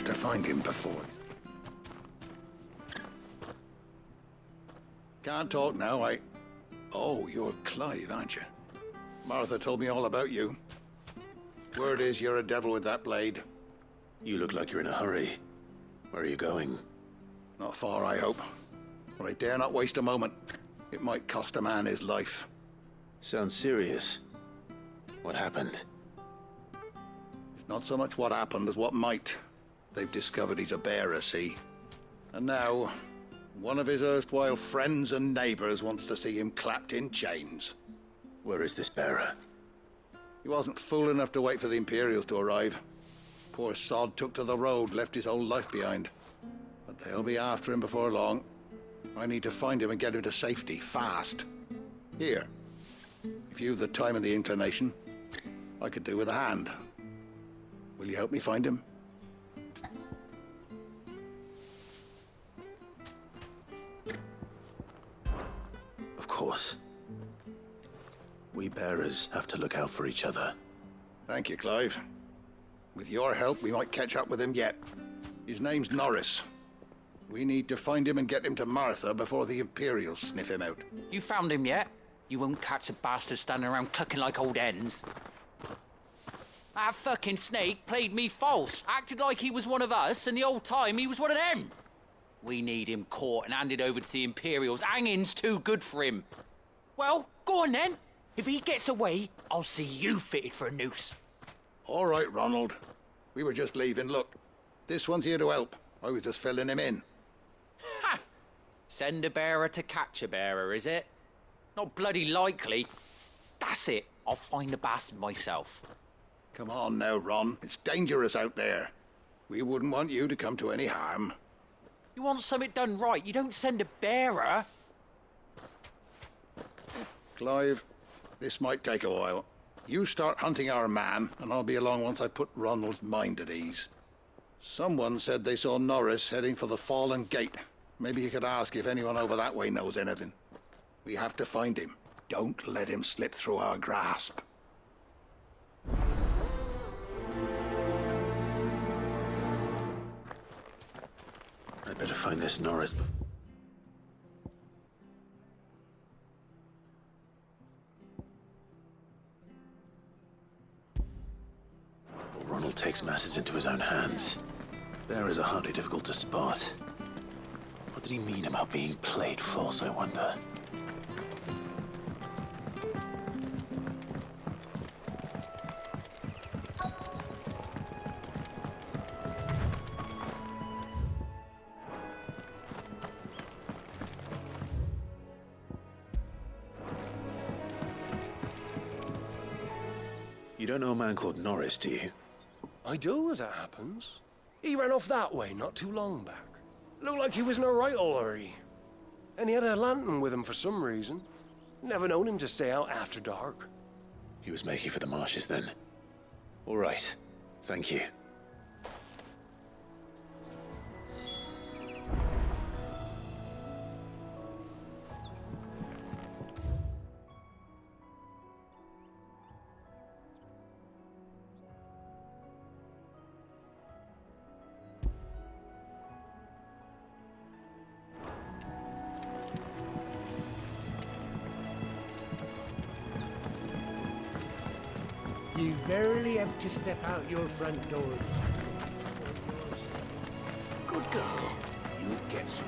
to find him before. Can't talk now, Oh, you're Clive, aren't you? Martha told me all about you. Word is you're a devil with that blade. You look like you're in a hurry. Where are you going? Not far, I hope. But I dare not waste a moment. It might cost a man his life. Sounds serious. What happened? It's not so much what happened as what might. They've discovered he's a bearer, see? And now, one of his erstwhile friends and neighbors wants to see him clapped in chains. Where is this bearer? He wasn't fool enough to wait for the Imperials to arrive. Poor sod took to the road, left his whole life behind. But they'll be after him before long. I need to find him and get him to safety, fast. Here, if you've the time and the inclination, I could do with a hand. Will you help me find him? Of course. We bearers have to look out for each other. Thank you, Clive. With your help, we might catch up with him yet. His name's Norris. We need to find him and get him to Martha before the Imperials sniff him out. You found him yet? You won't catch a bastard standing around clucking like old hens. That fucking snake played me false, acted like he was one of us, and the whole time he was one of them. We need him caught and handed over to the Imperials. Hanging's too good for him. Well, go on then. If he gets away, I'll see you fitted for a noose. All right, Ronald. We were just leaving. Look, this one's here to help. I was just filling him in. Ha! Send a bearer to catch a bearer, is it? Not bloody likely. That's it. I'll find the bastard myself. Come on now, Ron. It's dangerous out there. We wouldn't want you to come to any harm. You want something done right, you don't send a bearer. Clive, this might take a while. You start hunting our man, and I'll be along once I put Ronald's mind at ease. Someone said they saw Norris heading for the Fallen Gate. Maybe you could ask if anyone over that way knows anything. We have to find him. Don't let him slip through our grasp. I'd better find this Norris before... Ronald takes matters into his own hands. Bearers are hardly difficult to spot. What did he mean about being played false, I wonder? You don't know a man called Norris, do you? I do, as it happens. He ran off that way not too long back. Looked like he was in a right old hurry. And he had a lantern with him for some reason. Never known him to stay out after dark. He was making for the marshes then. All right. Thank you. You barely have to step out your front door. Good girl. You'll get some.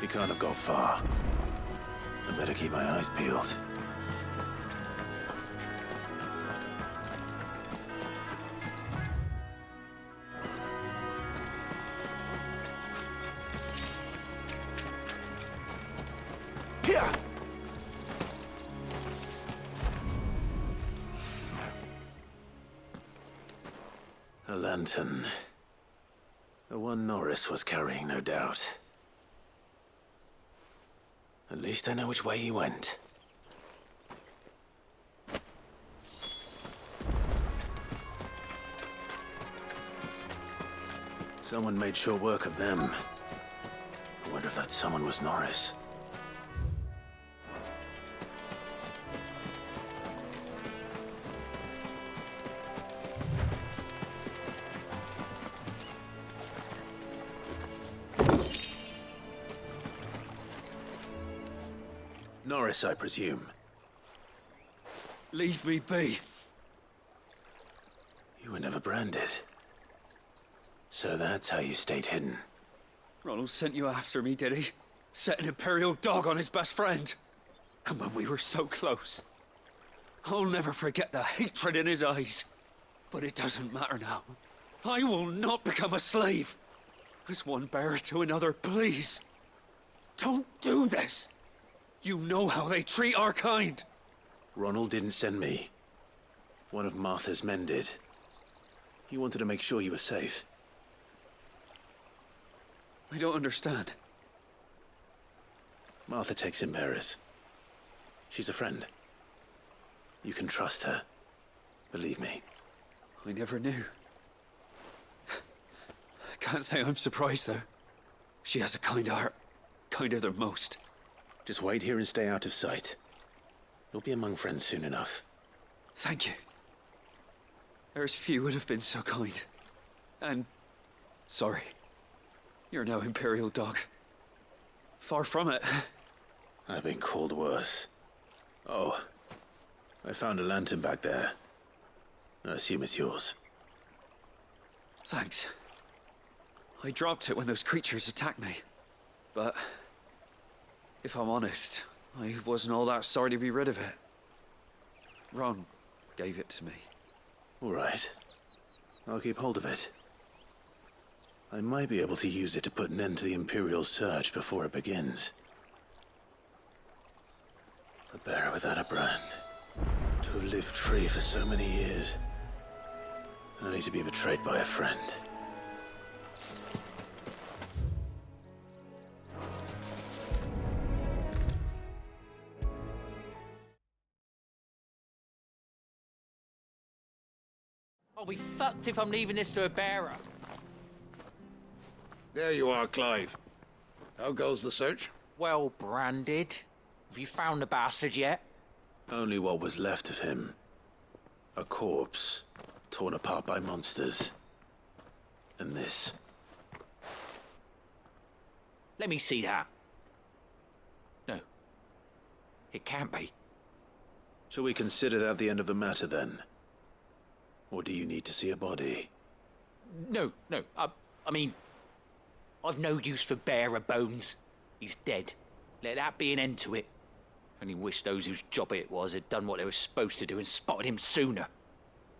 He can't have gone far. I better keep my eyes peeled. A lantern. The one Norris was carrying, no doubt. At least I know which way he went. Someone made short work of them. wonder if that someone was Norris. Norris, I presume. Leave me be. You were never branded. So that's how you stayed hidden. Ronald sent you after me, did he? Set an Imperial dog on his best friend. And when we were so close. I'll never forget the hatred in his eyes. But it doesn't matter now. I will not become a slave. As one bearer to another, please. Don't do this. You know how they treat our kind. Ronald didn't send me. One of Martha's men did. He wanted to make sure you were safe. I don't understand. Martha takes in bearers. She's a friend. You can trust her. Believe me. I never knew. I can't say I'm surprised, though. She has a kind heart. Kinder than most. Just wait here and stay out of sight. You'll be among friends soon enough. Thank you. There's few would have been so kind. And... sorry. You're no Imperial dog. Far from it. I've been called worse. Oh, I found a lantern back there. I assume it's yours. Thanks. I dropped it when those creatures attacked me. But... if I'm honest, I wasn't all that sorry to be rid of it. Ron gave it to me. All right. I'll keep hold of it. I might be able to use it to put an end to the Imperial surge before it begins. A bearer without a brand. To have lived free for so many years. Only to be betrayed by a friend. I'll be fucked if I'm leaving this to a bearer. There you are, Clive. How goes the search? Well branded. Have you found the bastard yet? Only what was left of him. A corpse, torn apart by monsters. And this. Let me see that. No. It can't be. Shall we consider that the end of the matter, then? Or do you need to see a body? No. I mean... I've no use for bearer bones. He's dead. Let that be an end to it. Only wish those whose job it was had done what they were supposed to do and spotted him sooner.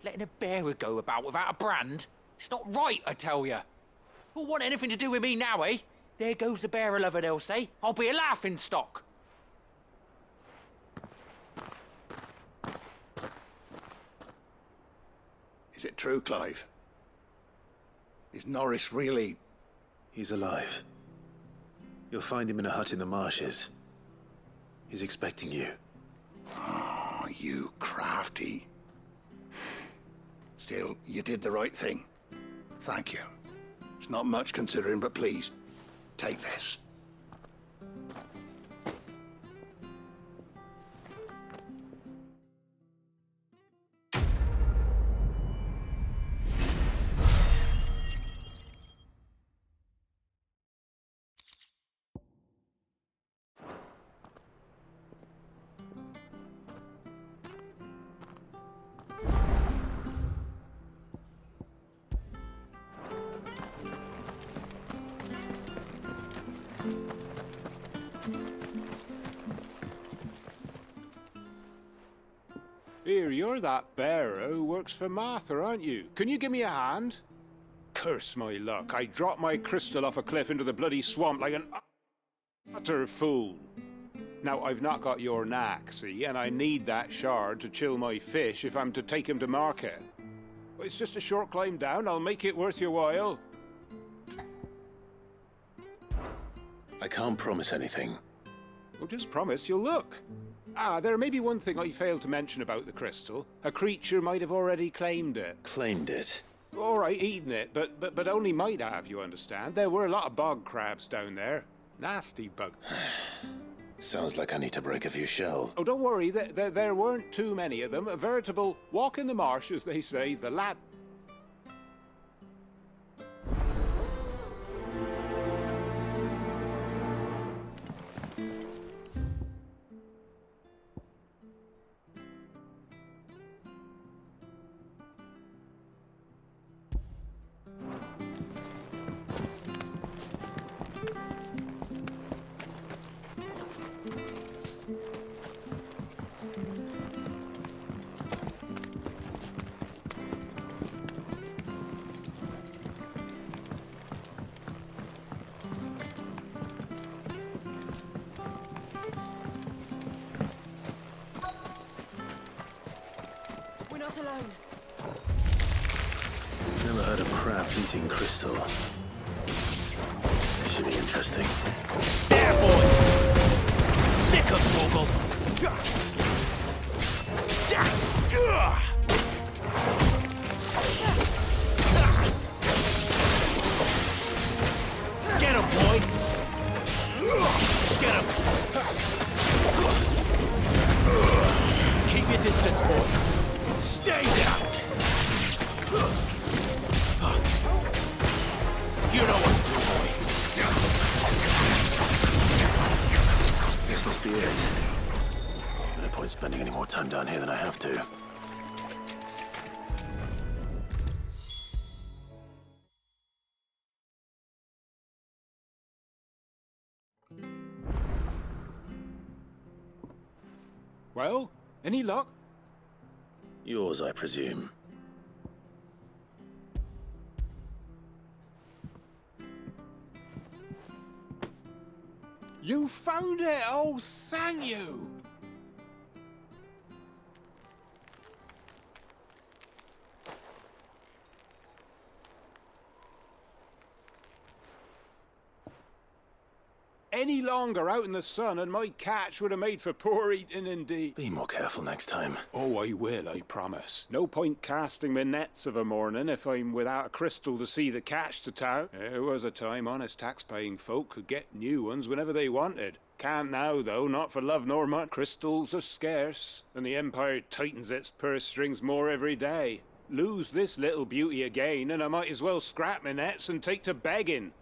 Letting a bearer go about without a brand? It's not right, I tell you. Who'll want anything to do with me now, eh? There goes the bearer lover, they'll say. I'll be a laughing stock. Is it true, Clive? Is Norris really... He's alive. You'll find him in a hut in the marshes. He's expecting you. Oh, you crafty. Still, you did the right thing. Thank you. It's not much considering, but please, take this. Here, you're that bearer who works for Martha, aren't you? Can you give me a hand? Curse my luck. I dropped my crystal off a cliff into the bloody swamp like an utter fool. Now, I've not got your knack, see, and I need that shard to chill my fish if I'm to take him to market. It's just a short climb down. I'll make it worth your while. I can't promise anything. Well, just promise you'll look. There may be one thing I failed to mention about the crystal. A creature might have already claimed it. Claimed it? All right, eaten it, but only might have, you understand. There were a lot of bog crabs down there. Nasty bug. Sounds like I need to break a few shells. Oh, don't worry, there weren't too many of them. A veritable walk in the marsh, as they say. The lad... Not alone. Never heard of crabs eating crystal. Should be interesting. There, boy! Sick of Torgal! Get him, boy! Get him! Keep your distance, boy! Stay down! You know what to do, boy. This must be it. No point spending any more time down here than I have to. Well, any luck? Yours, I presume. You found it! Oh, thank you! Any longer out in the sun and my catch would have made for poor eating indeed. Be more careful next time. Oh, I will, I promise. No point casting my nets of a morning if I'm without a crystal to see the catch to town. There was a time honest tax-paying folk could get new ones whenever they wanted. Can't now, though, not for love nor money. Crystals are scarce, and the Empire tightens its purse strings more every day. Lose this little beauty again, and I might as well scrap my nets and take to begging.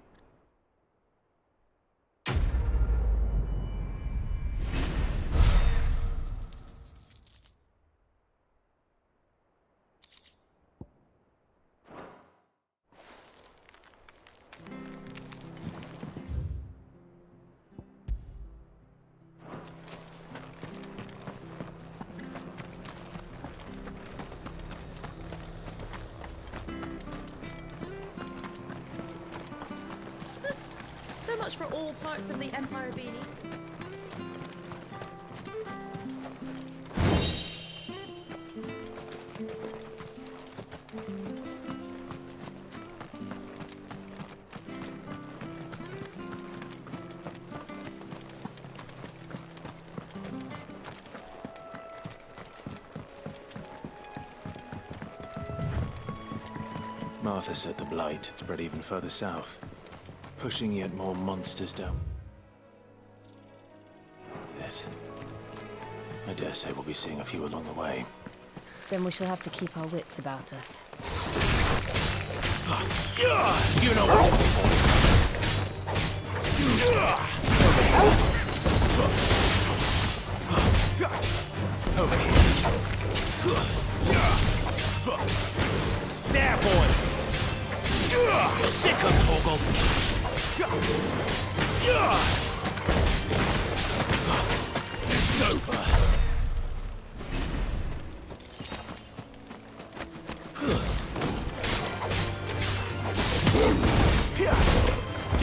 So much for all parts of the Empire beanie. Martha said the blight had spread even further south, pushing yet more monsters down. It. I dare say we'll be seeing a few along the way. Then we shall have to keep our wits about us. You know what to do, boy. Over here. There, boy. Sick of Torgal. It's over.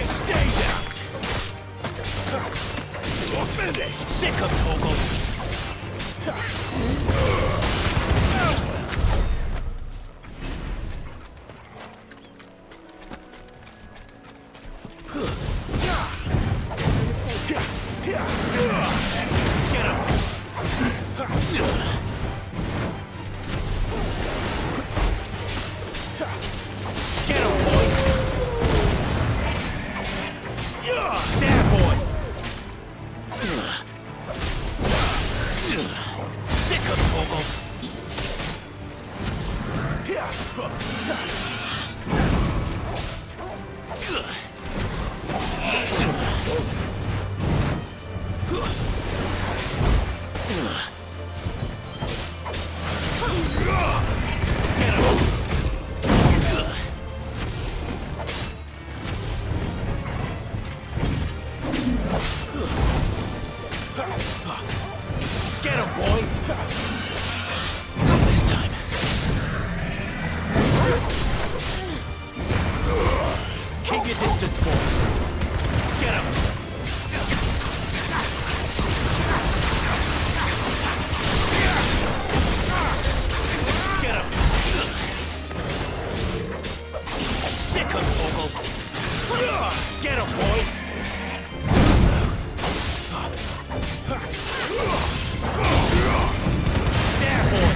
Stay down. You're finished. Sick of Torgal. There, boy! boy. Get him. Get him. Sick him, Torgal. Get him, boy. Too slow. There, boy.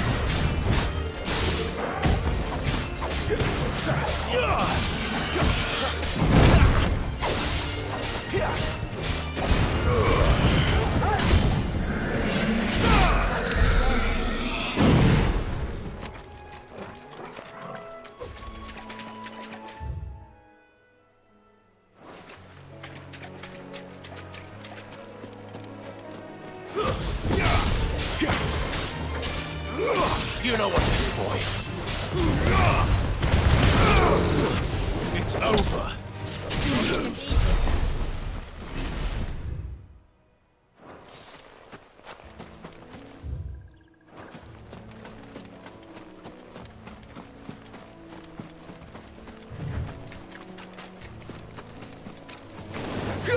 You know what to do, boy. It's over. You lose.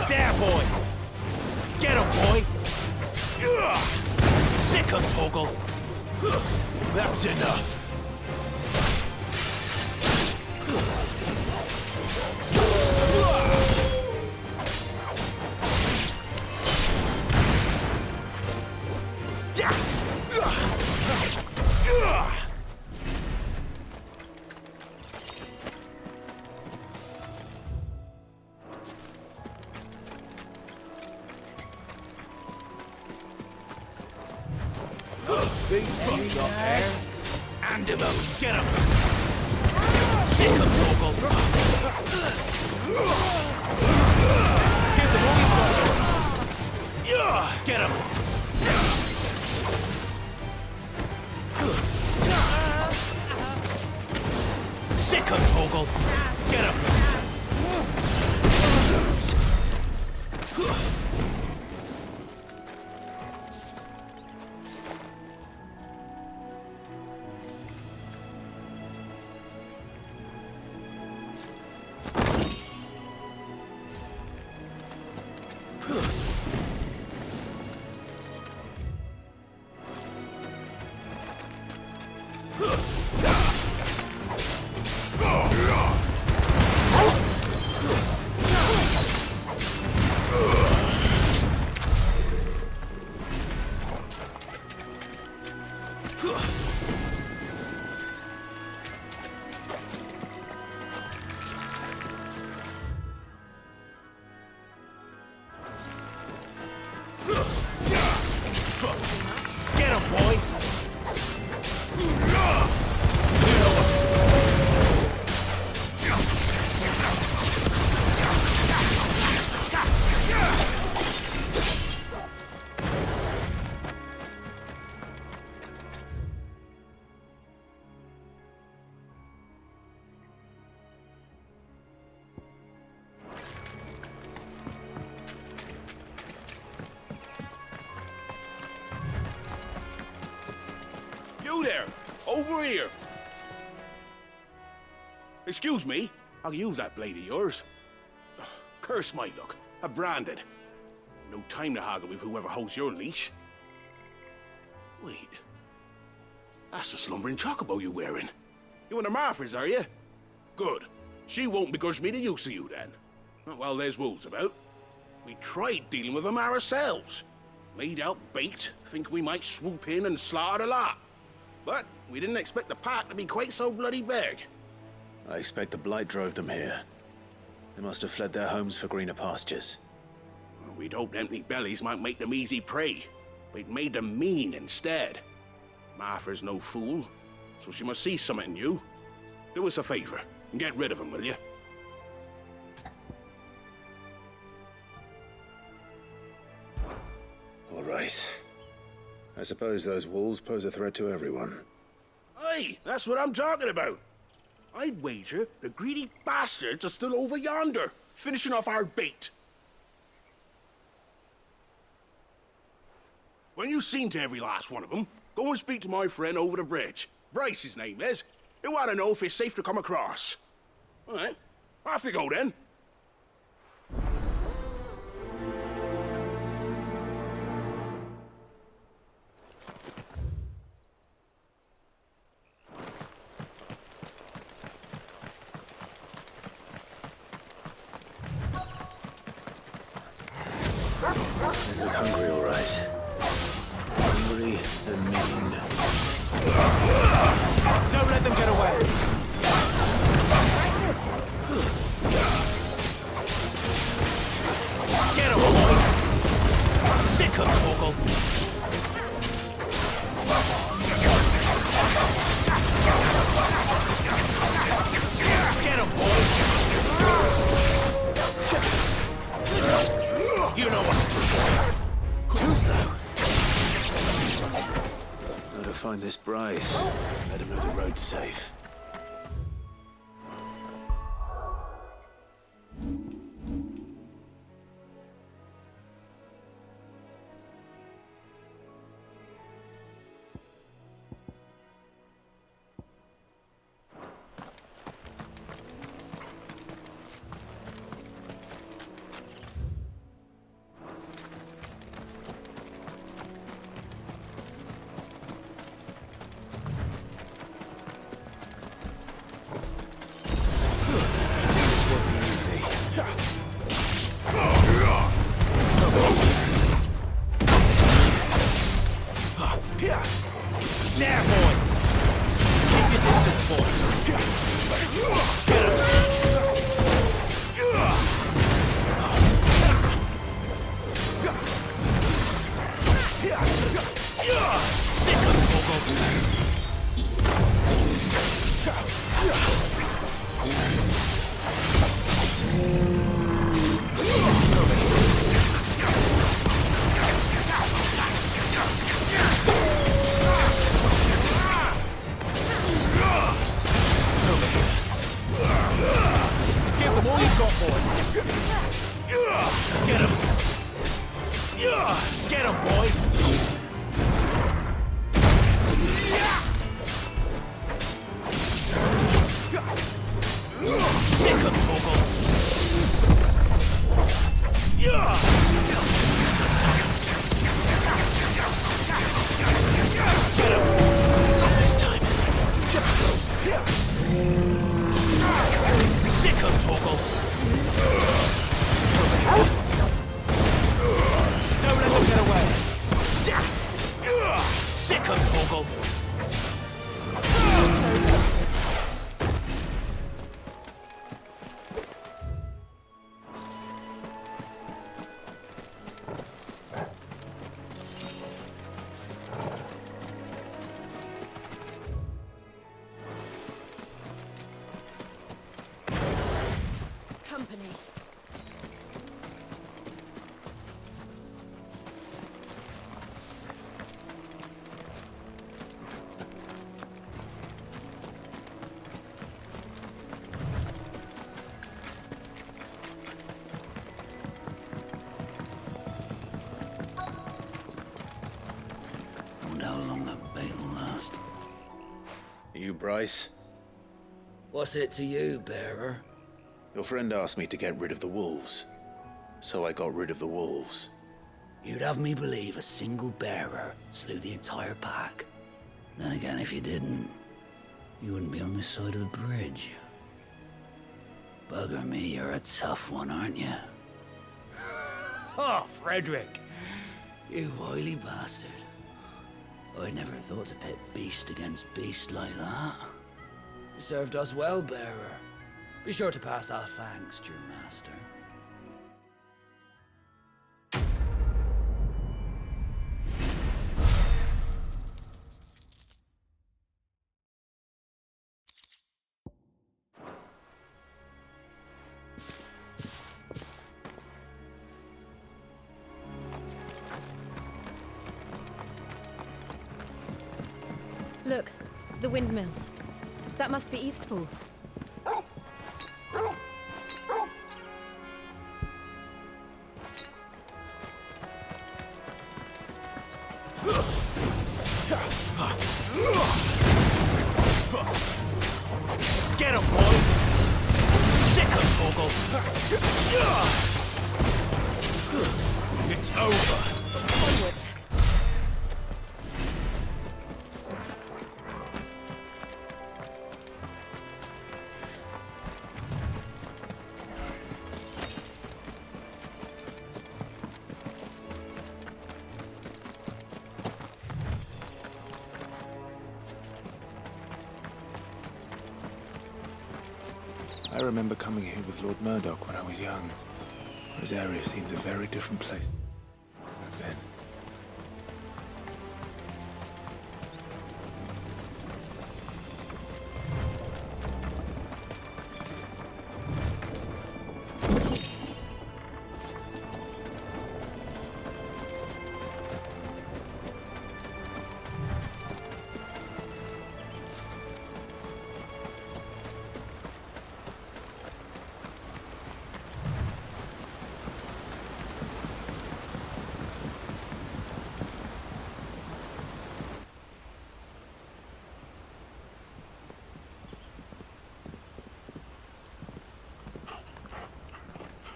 There, boy. Get him, boy. Sick him, Torgal. That's enough. And him out. Get him. Sick him, Torgal. Give them all you've got. Get him. Sick him, Torgal. Get him. You there! Over here! Excuse me, I'll use that blade of yours. Curse my luck, I'm branded. No time to haggle with whoever holds your leash. Wait, that's the slumbering chocobo you're wearing. You and the Marthas, are you? Good. She won't begrudge me the use of you then. Well, there's wolves about. We tried dealing with them ourselves. Laid out bait, think we might swoop in and slaughter the lot. But we didn't expect the pack to be quite so bloody big. I expect the blight drove them here. They must have fled their homes for greener pastures. Well, we'd hoped empty bellies might make them easy prey, but it made them mean instead. Martha's no fool, so she must see something in you. Do us a favor and get rid of them, will you? All right. I suppose those wolves pose a threat to everyone. Aye, that's what I'm talking about. I'd wager the greedy bastards are still over yonder, finishing off our bait. When you've seen to every last one of them, go and speak to my friend over the bridge. Bryce, his name is. He'll want to know if it's safe to come across. All right, off you go then. Look hungry, all right. Hungry and mean. Don't let them get away. Get him, boy. Sick him, Torgal. Get him, boy. You know what to do. Too slow. Gotta find this Bryce. Let him know the road's safe. Now, boy. Keep your distance, boy. Sick of Torgal. Give them all you've got, boy. Get him. Get him, boy. Sick of Torgal. Get him. Not this time. Sick of Torgal. Don't let them get away. Sick of Torgal. Company. Wonder how long that bait will last. You, Bryce? What's it to you, bearer? Your friend asked me to get rid of the wolves. So I got rid of the wolves. You'd have me believe a single bearer slew the entire pack. Then again, if you didn't, you wouldn't be on this side of the bridge. Bugger me, you're a tough one, aren't you? Oh, Frederick! You wily bastard. I never thought to pit beast against beast like that. You served us well, bearer. Be sure to pass our thanks to your master. Look, the windmills. That must be Eastpool. Get him, boy! Sick of Torgal! It's over! Onwards. remember coming here with Lord Murdoch when I was young. Rosaria seems a very different place back then.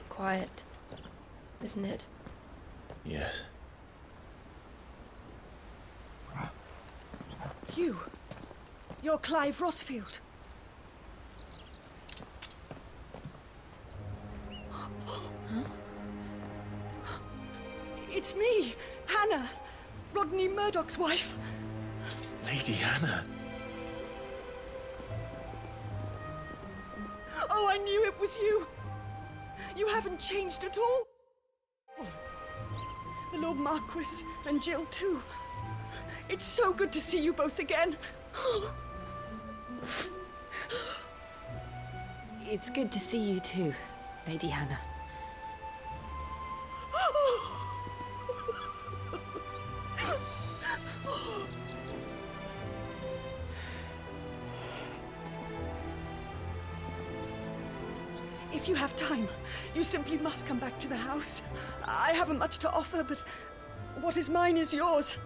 Quiet, isn't it? Yes. You're Clive Rosfield. It's me, Hannah, Rodney Murdoch's wife. Lady Hannah. Oh, I knew it was you. You haven't changed at all. The Lord Marquis and Jill too. It's so good to see you both again. It's good to see you too, Lady Hannah. If you have time, you simply must come back to the house. I haven't much to offer, but what is mine is yours.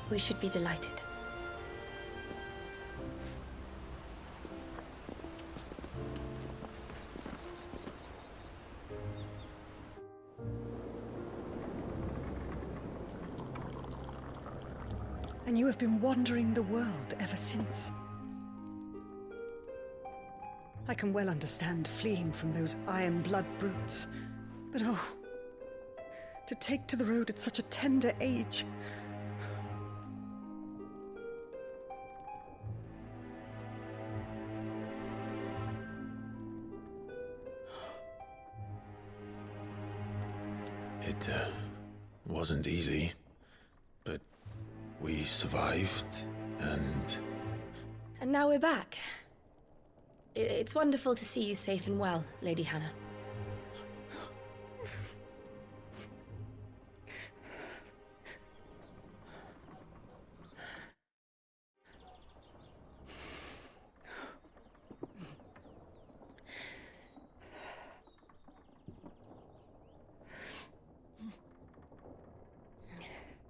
We should be delighted. And you have been wandering the world ever since. I can well understand fleeing from those iron blood brutes, but oh, to take to the road at such a tender age. It wasn't easy, but we survived, and... And now we're back. It's wonderful to see you safe and well, Lady Hannah.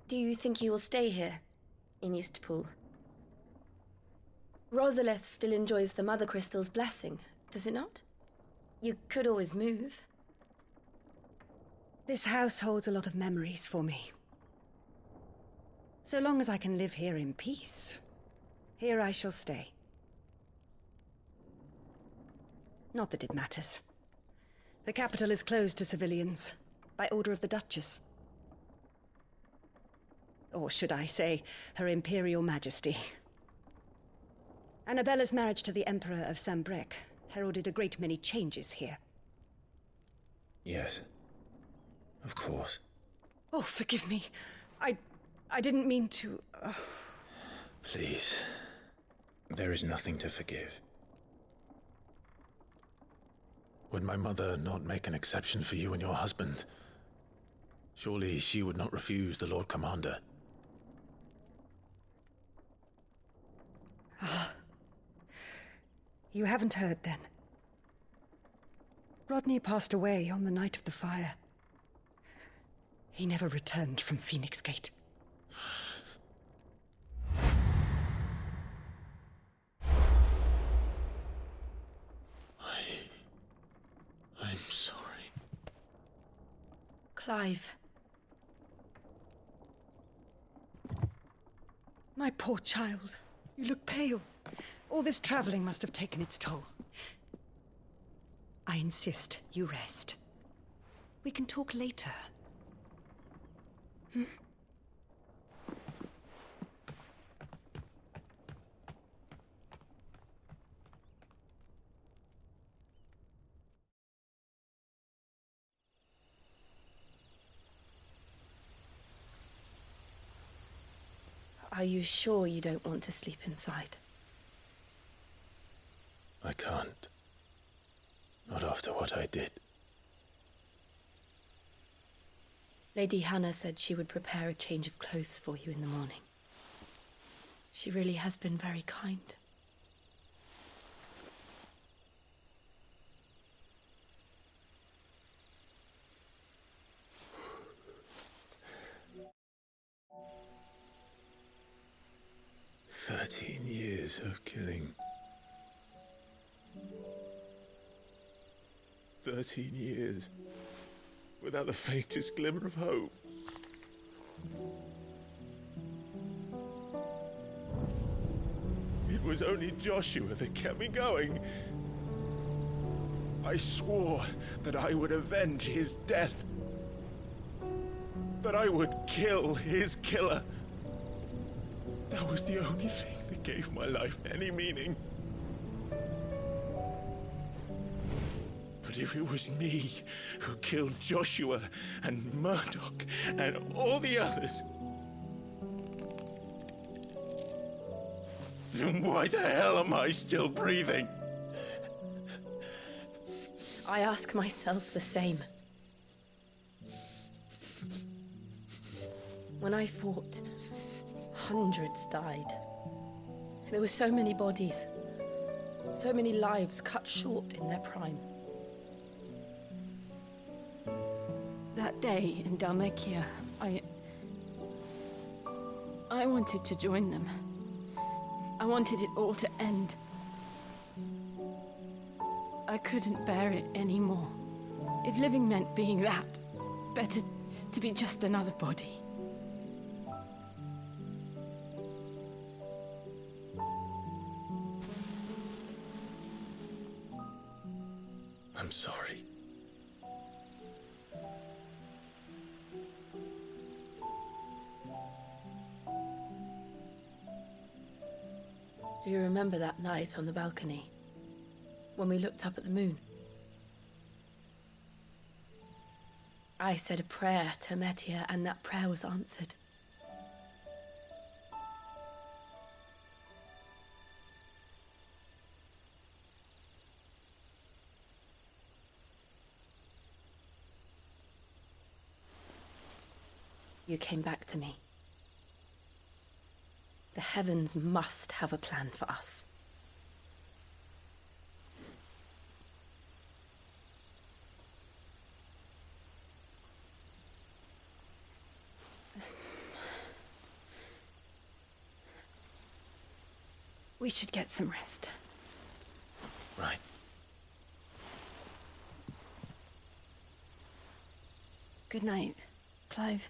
Do you think you will stay here, in Eastpool? Rosalith still enjoys the Mother Crystal's blessing, does it not? You could always move. This house holds a lot of memories for me. So long as I can live here in peace, here I shall stay. Not that it matters. The capital is closed to civilians, by order of the Duchess. Or should I say, Her Imperial Majesty. Annabella's marriage to the Emperor of Sambrec heralded a great many changes here. Yes. Of course. Oh, forgive me. I didn't mean to... Please. There is nothing to forgive. Would my mother not make an exception for you and your husband? Surely she would not refuse the Lord Commander. You haven't heard, then. Rodney passed away on the night of the fire. He never returned from Phoenix Gate. I'm sorry. Clive. My poor child. You look pale. All this traveling must have taken its toll. I insist you rest. We can talk later. Are you sure you don't want to sleep inside? I can't. Not after what I did. Lady Hannah said she would prepare a change of clothes for you in the morning. She really has been very kind. Years of killing. 13 years without the faintest glimmer of hope. It was only Joshua that kept me going. I swore that I would avenge his death. That I would kill his killer. That was the only thing that gave my life any meaning. But if it was me who killed Joshua and Murdoch and all the others, then why the hell am I still breathing? I ask myself the same. When I fought, hundreds died. There were so many bodies, so many lives cut short in their prime. That day in Dalmacia, I wanted to join them. I wanted it all to end. I couldn't bear it anymore. If living meant being that, better to be just another body. I'm sorry. Do you remember that night on the balcony, when we looked up at the moon? I said a prayer to Metia, and that prayer was answered. You came back to me. The heavens must have a plan for us. We should get some rest. Right. Good night, Clive.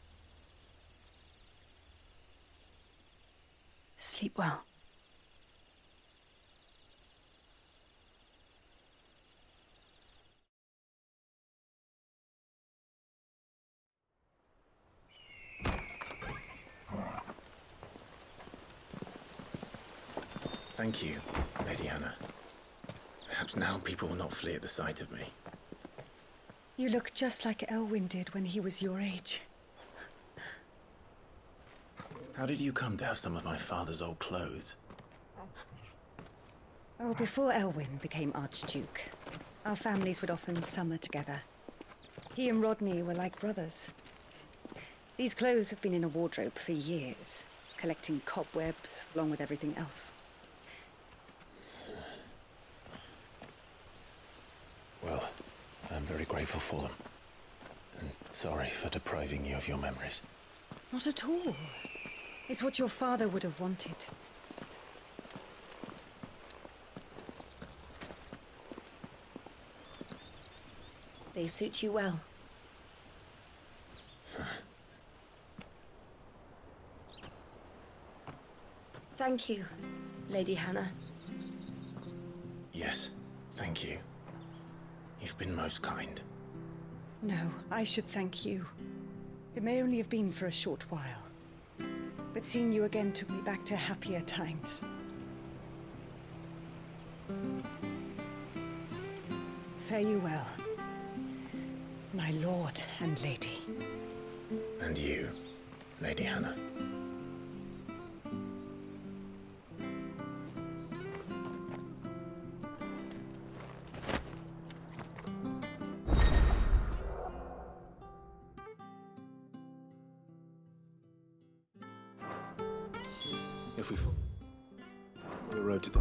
Sleep well. Thank you, Lady Hannah. Perhaps now people will not flee at the sight of me. You look just like Elwyn did when he was your age. How did you come to have some of my father's old clothes? Oh, before Elwyn became Archduke, our families would often summer together. He and Rodney were like brothers. These clothes have been in a wardrobe for years, collecting cobwebs along with everything else. Well, I'm very grateful for them. And sorry for depriving you of your memories. Not at all. It's what your father would have wanted. They suit you well. Thank you, Lady Hannah. Yes, thank you. You've been most kind. No, I should thank you. It may only have been for a short while, but seeing you again took me back to happier times. Fare you well, my lord and lady. And you, Lady Hannah. If we follow the road to the...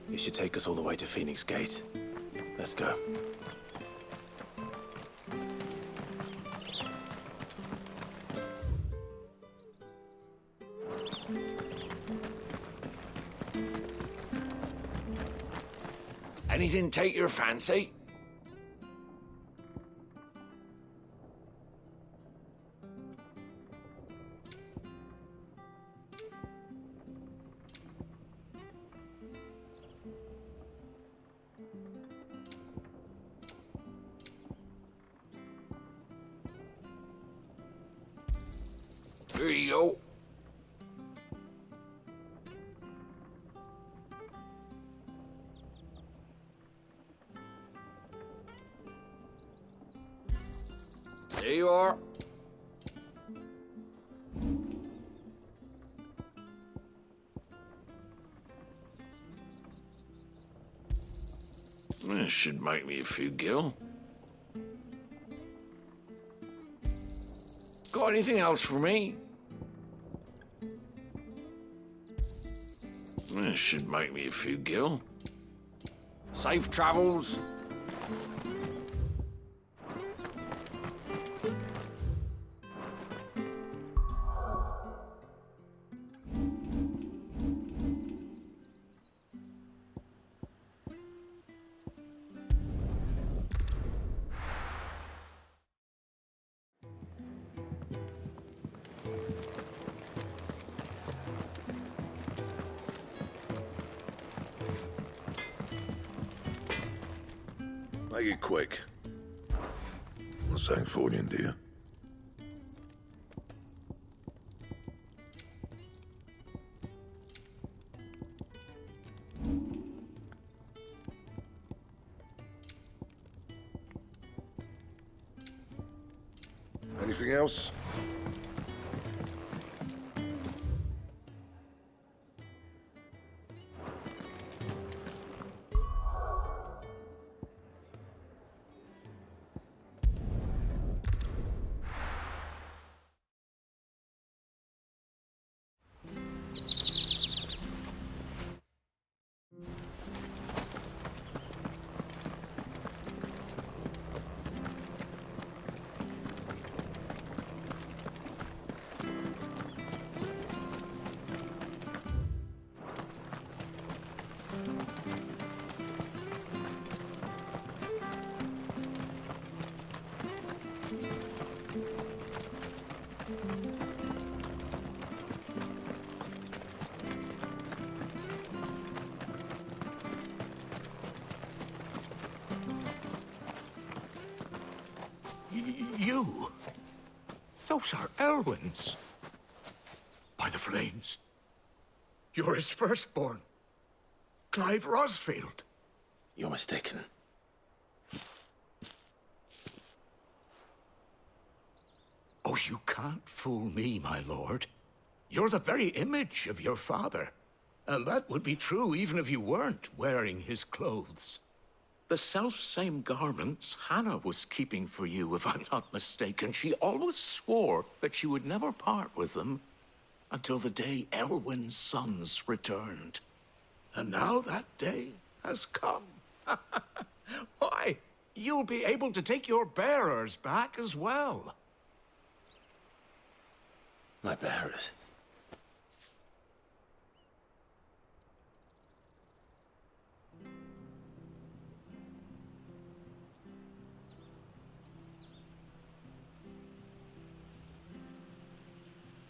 You should take us all the way to Phoenix Gate. Let's go. Anything take your fancy? Here you go. There you are. This should make me a few gil. Got anything else for me? This should make me a few gil. Safe travels. Make it quick. Not saying Fordian, do you? Anything else? You? Those are Elwyn's. By the flames. You're his firstborn. Clive Rosfield. You're mistaken. Oh, you can't fool me, my lord. You're the very image of your father. And that would be true even if you weren't wearing his clothes. The self-same garments Hannah was keeping for you, if I'm not mistaken. She always swore that she would never part with them until the day Elwyn's sons returned. And now that day has come. Why, you'll be able to take your bearers back as well. My bearers?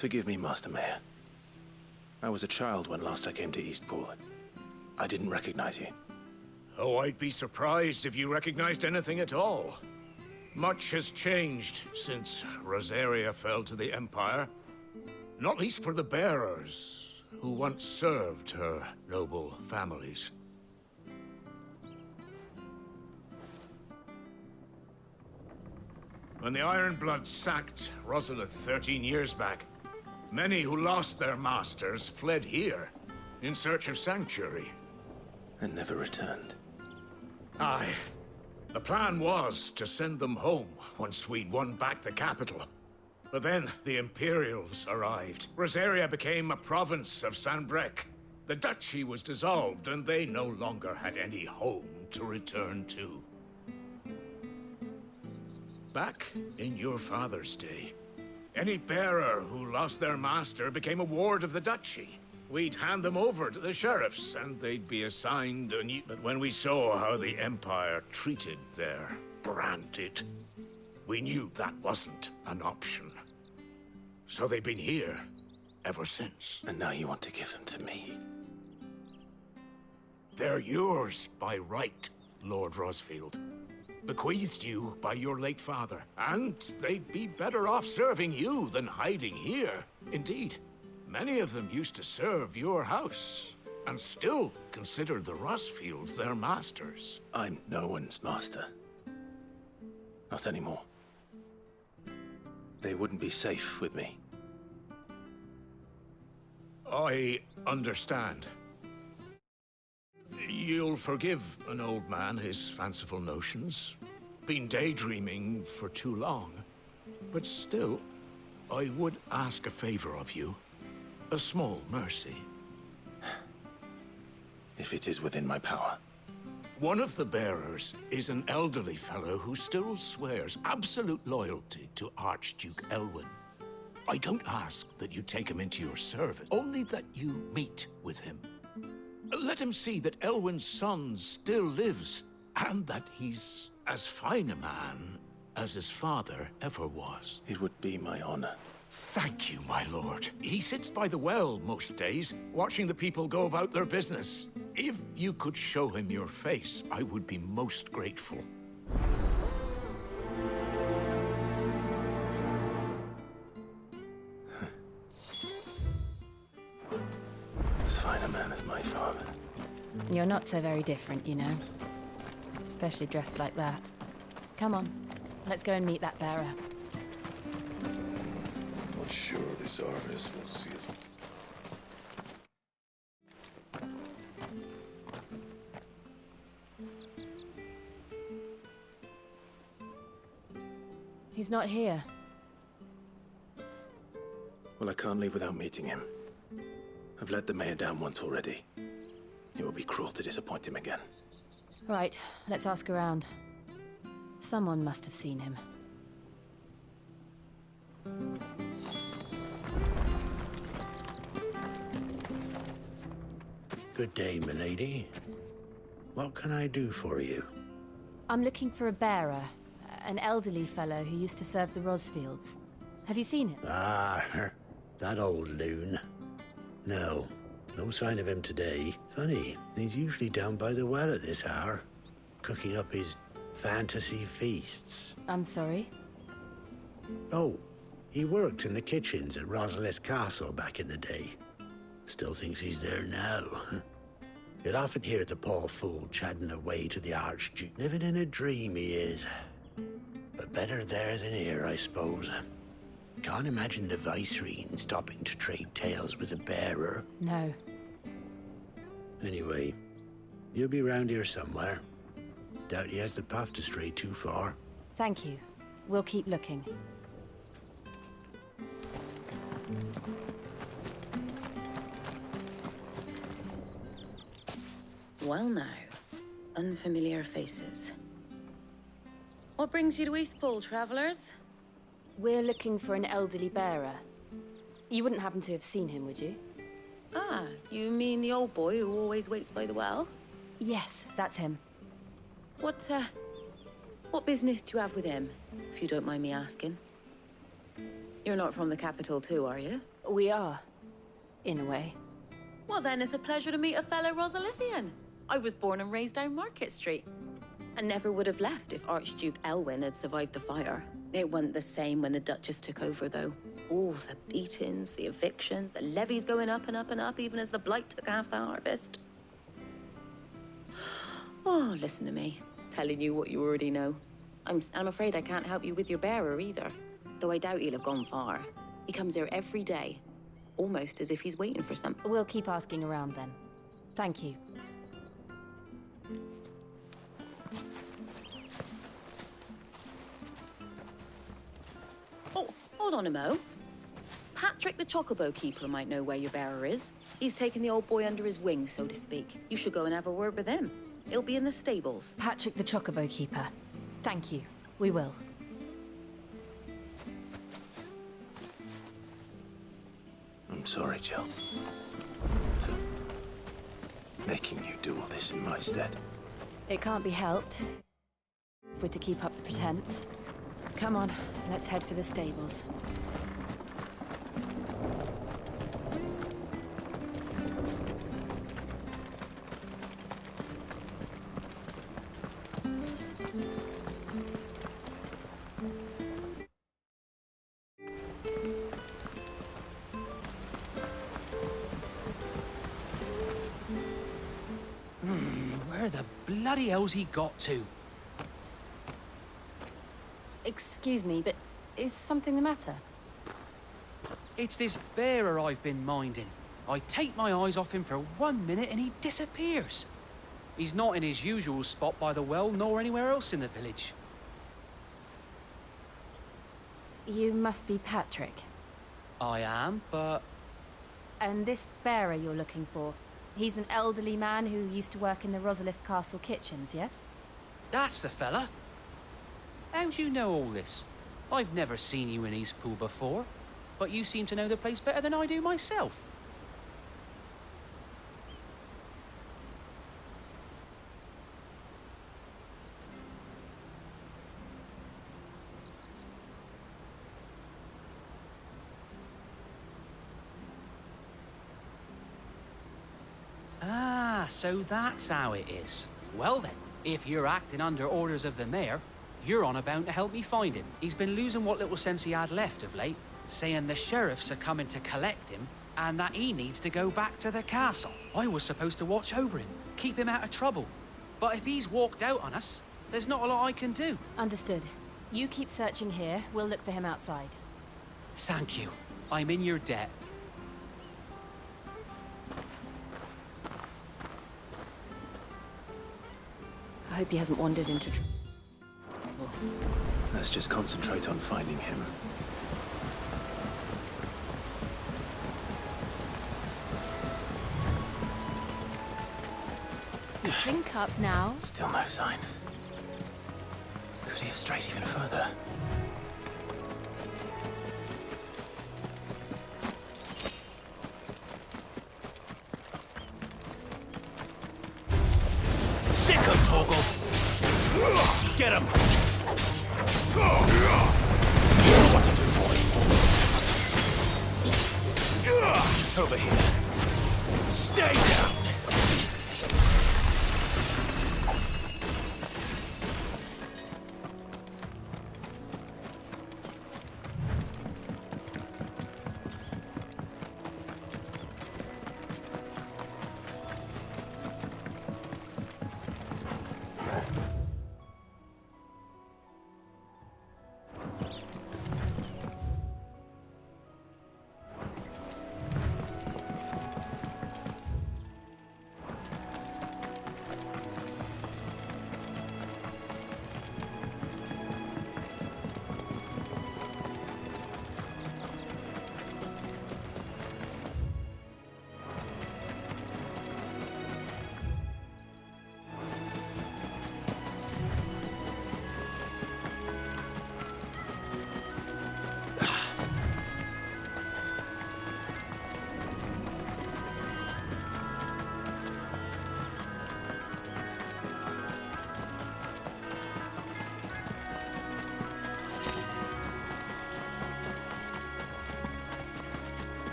Forgive me, Master Mayor. I was a child when last I came to Eastpool. I didn't recognize you. Oh, I'd be surprised if you recognized anything at all. Much has changed since Rosaria fell to the Empire. Not least for the bearers, who once served her noble families. When the Ironbloods sacked Rosalith 13 years back, many who lost their masters fled here in search of sanctuary. And never returned. Aye. The plan was to send them home once we'd won back the capital. But then the Imperials arrived. Rosaria became a province of Sanbreque. The Duchy was dissolved, and they no longer had any home to return to. Back in your father's day, any bearer who lost their master became a ward of the Duchy. We'd hand them over to the sheriffs, and they'd be assigned a new... But when we saw how the Empire treated their branded, we knew that wasn't an option. So they've been here ever since. And now you want to give them to me? They're yours by right, Lord Rosfield. Bequeathed you by your late father. And they'd be better off serving you than hiding here. Indeed, many of them used to serve your house, and still considered the Rosfields their masters. I'm no one's master. Not anymore. They wouldn't be safe with me. I understand. You'll forgive an old man his fanciful notions. Been daydreaming for too long. But still, I would ask a favor of you. A small mercy. If it is within my power. One of the bearers is an elderly fellow who still swears absolute loyalty to Archduke Elwyn. I don't ask that you take him into your service, only that you meet with him. Let him see that Elwyn's son still lives, and that he's as fine a man as his father ever was. It would be my honor. Thank you, my lord. He sits by the well most days, watching the people go about their business. If you could show him your face, I would be most grateful. As fine a man as my father. You're not so very different, you know. Especially dressed like that. Come on, let's go and meet that bearer. Not sure this artist will see us. He's not here. Well, I can't leave without meeting him. I've let the mayor down once already. It would be cruel to disappoint him again. Right, let's ask around. Someone must have seen him. Good day, milady. What can I do for you? I'm looking for a bearer. An elderly fellow who used to serve the Rosfields. Have you seen him? Ah, that old loon. No, no sign of him today. Funny, he's usually down by the well at this hour, cooking up his fantasy feasts. I'm sorry? Oh, he worked in the kitchens at Rosalith Castle back in the day. Still thinks he's there now. You'll often hear the poor fool chatting away to the Archduke. Living in a dream, he is. But better there than here, I suppose. Can't imagine the Vicereine stopping to trade tales with a bearer. No. Anyway, you'll be round here somewhere. Doubt he has the puff to stray too far. Thank you. We'll keep looking. Well now, unfamiliar faces. What brings you to Eastpool, travellers? We're looking for an elderly bearer. You wouldn't happen to have seen him, would you? Ah, you mean the old boy who always waits by the well? Yes, that's him. What business do you have with him, if you don't mind me asking? You're not from the capital too, are you? We are, in a way. Well, then it's a pleasure to meet a fellow Rosalithian. I was born and raised down Market Street. And never would have left if Archduke Elwyn had survived the fire. It wasn't the same when the Duchess took over, though. Oh, the beatings, the eviction, the levies going up and up and up, even as the blight took half the harvest. Oh, listen to me, telling you what you already know. I'm afraid I can't help you with your bearer either, though I doubt he'll have gone far. He comes here every day, almost as if he's waiting for something. We'll keep asking around then. Thank you. Oh, hold on a mo. Patrick the Chocobo Keeper might know where your bearer is. He's taken the old boy under his wing, so to speak. You should go and have a word with him. He'll be in the stables. Patrick the Chocobo Keeper. Thank you. We will. I'm sorry, Jill. For making you do all this in my stead. It can't be helped. If we're to keep up the pretense. Come on, let's head for the stables. Where the bloody hell's he got to? Excuse me, but is something the matter? It's this bearer I've been minding. I take my eyes off him for 1 minute and he disappears. He's not in his usual spot by the well, nor anywhere else in the village. You must be Patrick. I am, but... And this bearer you're looking for, he's an elderly man who used to work in the Rosalith Castle kitchens, yes? That's the fella. How'd you know all this? I've never seen you in Eastpool before, but you seem to know the place better than I do myself. Ah, so that's how it is. Well then, if you're acting under orders of the mayor, you're on about to help me find him. He's been losing what little sense he had left of late, saying the sheriffs are coming to collect him and that he needs to go back to the castle. I was supposed to watch over him, keep him out of trouble. But if he's walked out on us, there's not a lot I can do. Understood. You keep searching here, we'll look for him outside. Thank you. I'm in your debt. I hope he hasn't wandered into... Let's just concentrate on finding him. Drink up now. Still no sign. Could he have strayed even further? Sick of Toggle! Get him! What to do, boy? Over here. Stay down!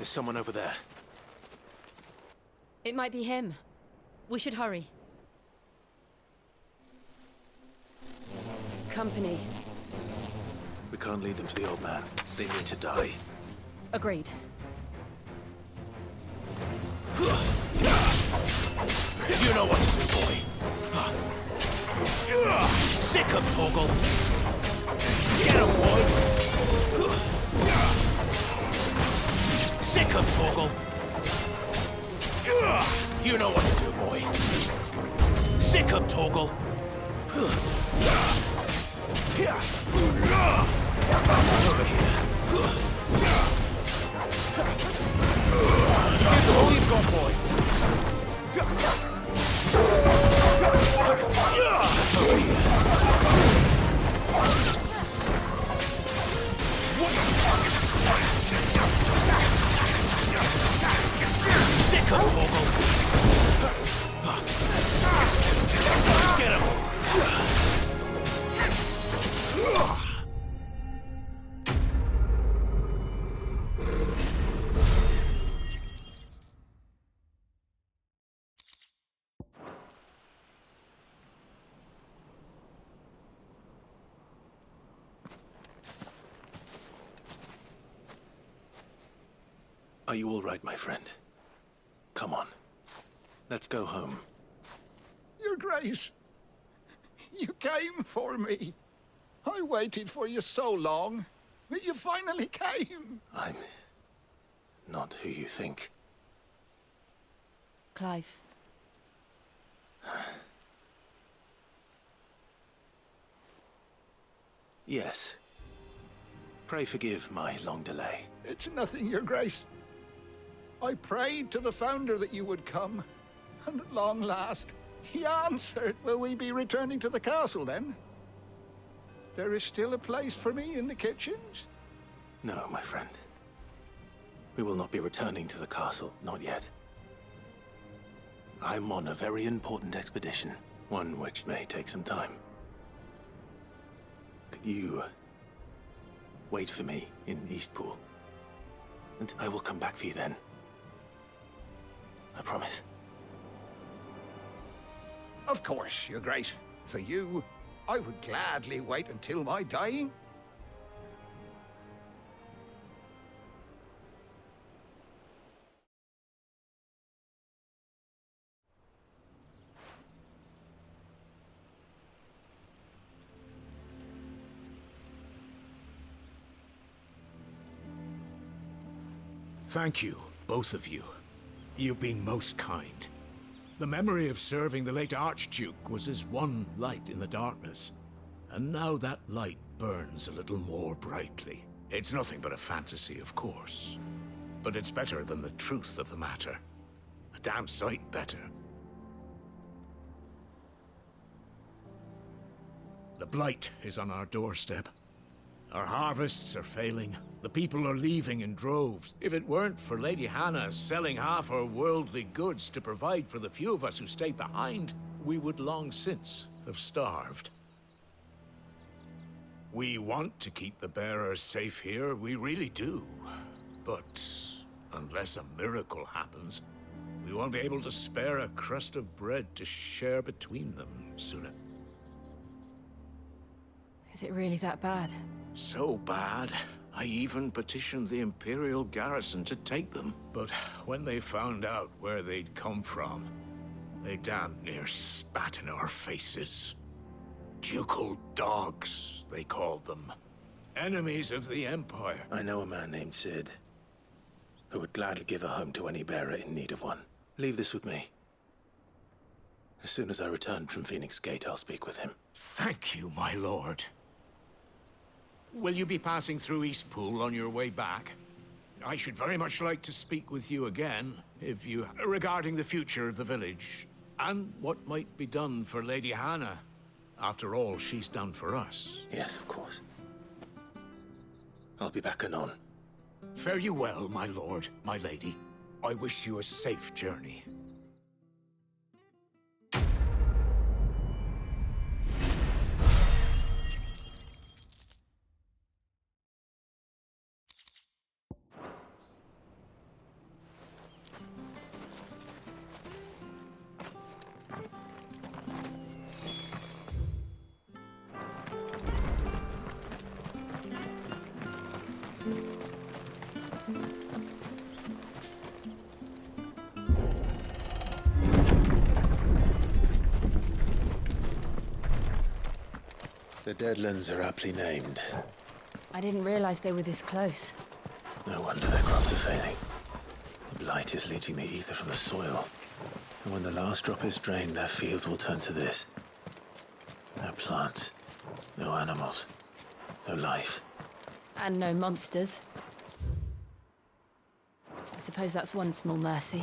There's someone over there. It might be him. We should hurry. Company. We can't lead them to the old man. They need to die. Agreed. You know what to do, boy. Sick of Torgal. Get him, boy. Sick of Torgal. You know what to do, boy. Sick of Torgal. Over here. Give all you've got, boy. Over here. Sick of Torgal. Get him. Are you all right, my friend? Come on. Let's go home. Your Grace, you came for me. I waited for you so long, but you finally came. I'm not who you think. Clive. Yes. Pray forgive my long delay. It's nothing, Your Grace. I prayed to the Founder that you would come, and at long last, he answered. Will we be returning to the castle, then? There is still a place for me in the kitchens? No, my friend. We will not be returning to the castle, not yet. I'm on a very important expedition, one which may take some time. Could you wait for me in Eastpool? And I will come back for you then. I promise. Of course, Your Grace. For you, I would gladly wait until my dying. Thank you, both of you. You've been most kind. The memory of serving the late Archduke was as one light in the darkness. And now that light burns a little more brightly. It's nothing but a fantasy, of course. But it's better than the truth of the matter. A damn sight better. The blight is on our doorstep. Our harvests are failing. The people are leaving in droves. If it weren't for Lady Hannah selling half her worldly goods to provide for the few of us who stay behind, we would long since have starved. We want to keep the bearers safe here, we really do. But unless a miracle happens, we won't be able to spare a crust of bread to share between them sooner. Is it really that bad? So bad, I even petitioned the Imperial garrison to take them. But when they found out where they'd come from, they damn near spat in our faces. Ducal dogs, they called them. Enemies of the Empire. I know a man named Sid, who would gladly give a home to any bearer in need of one. Leave this with me. As soon as I return from Phoenix Gate, I'll speak with him. Thank you, my lord. Will you be passing through Eastpool on your way back? I should very much like to speak with you again, regarding the future of the village, and what might be done for Lady Hannah, after all she's done for us. Yes, of course. I'll be back anon. Fare you well, my lord, my lady. I wish you a safe journey. The Deadlands are aptly named. I didn't realize they were this close. No wonder their crops are failing. The blight is leaching the ether from the soil. And when the last drop is drained, their fields will turn to this. No plants, no animals, no life. And no monsters. I suppose that's one small mercy.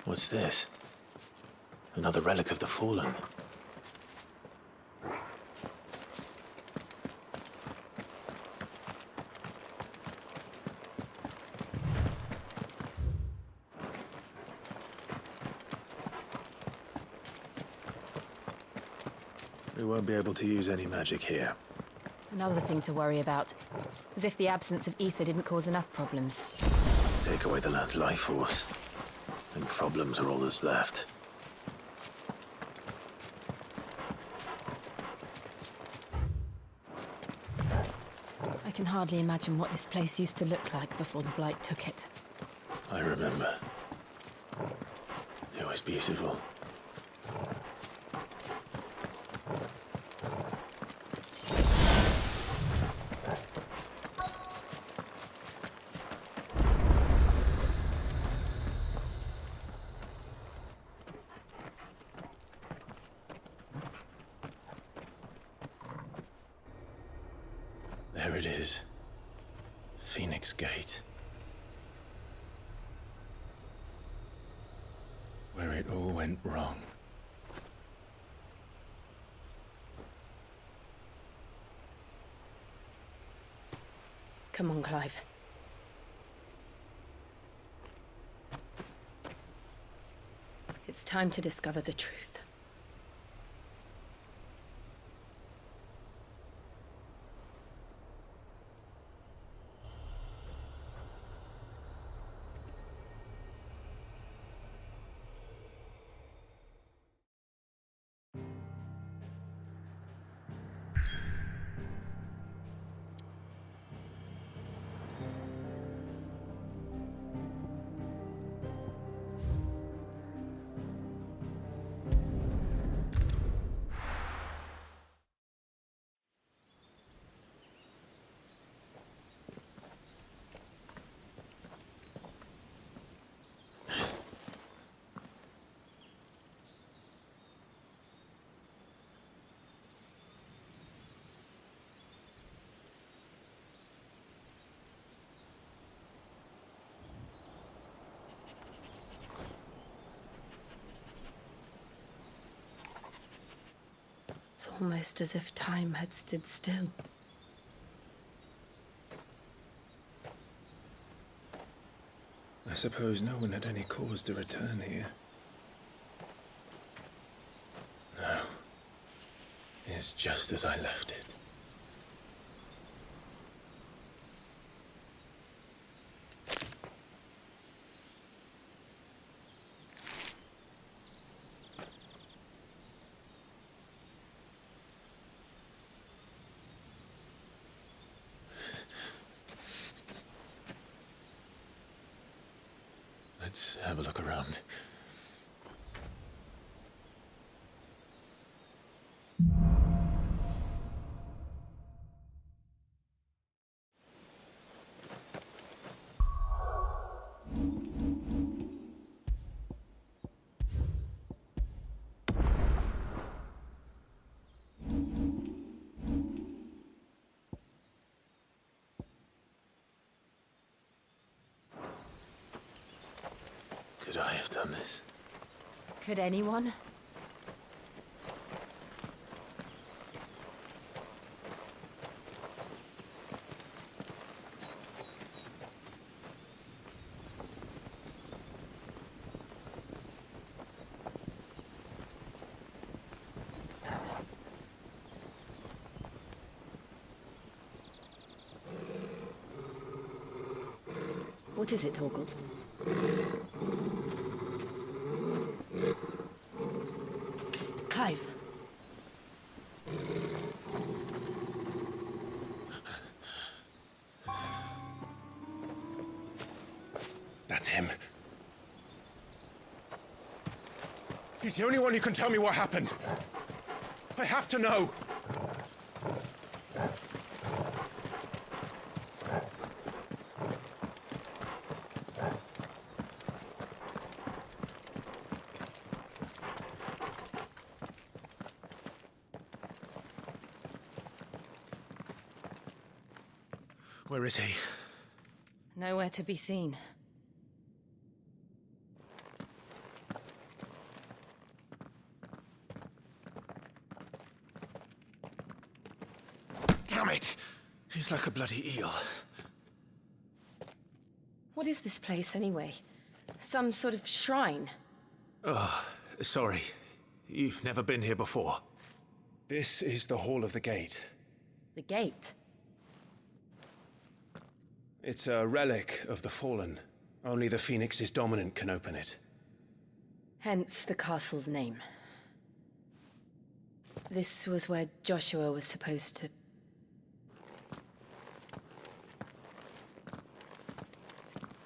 What's this? Another relic of the fallen. We won't be able to use any magic here. Another thing to worry about. As if the absence of ether didn't cause enough problems. Take away the land's life force, and problems are all that's left. I can hardly imagine what this place used to look like before the Blight took it. I remember. It was beautiful. There it is. Phoenix Gate. Where it all went wrong. Come on, Clive. It's time to discover the truth. It's almost as if time had stood still. I suppose no one had any cause to return here. No. It's just as I left it. Let's have a look around. Could I have done this? Could anyone? What is it, Torgal? Clive. That's him. He's the only one who can tell me what happened. I have to know. Where is he? Nowhere to be seen. Damn it! He's like a bloody eel. What is this place, anyway? Some sort of shrine? Oh, sorry. You've never been here before. This is the Hall of the Gate. The gate? It's a relic of the Fallen. Only the Phoenix's dominant can open it. Hence the castle's name. This was where Joshua was supposed to...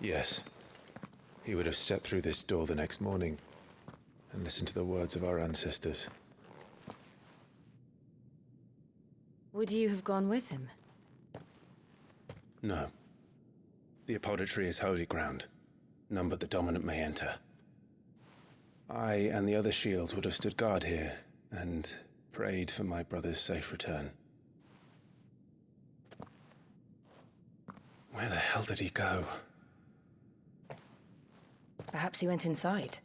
Yes. He would have stepped through this door the next morning and listened to the words of our ancestors. Would you have gone with him? No. The apodatory is holy ground. None but the dominant may enter. I and the other shields would have stood guard here and prayed for my brother's safe return. Where the hell did he go? Perhaps he went inside.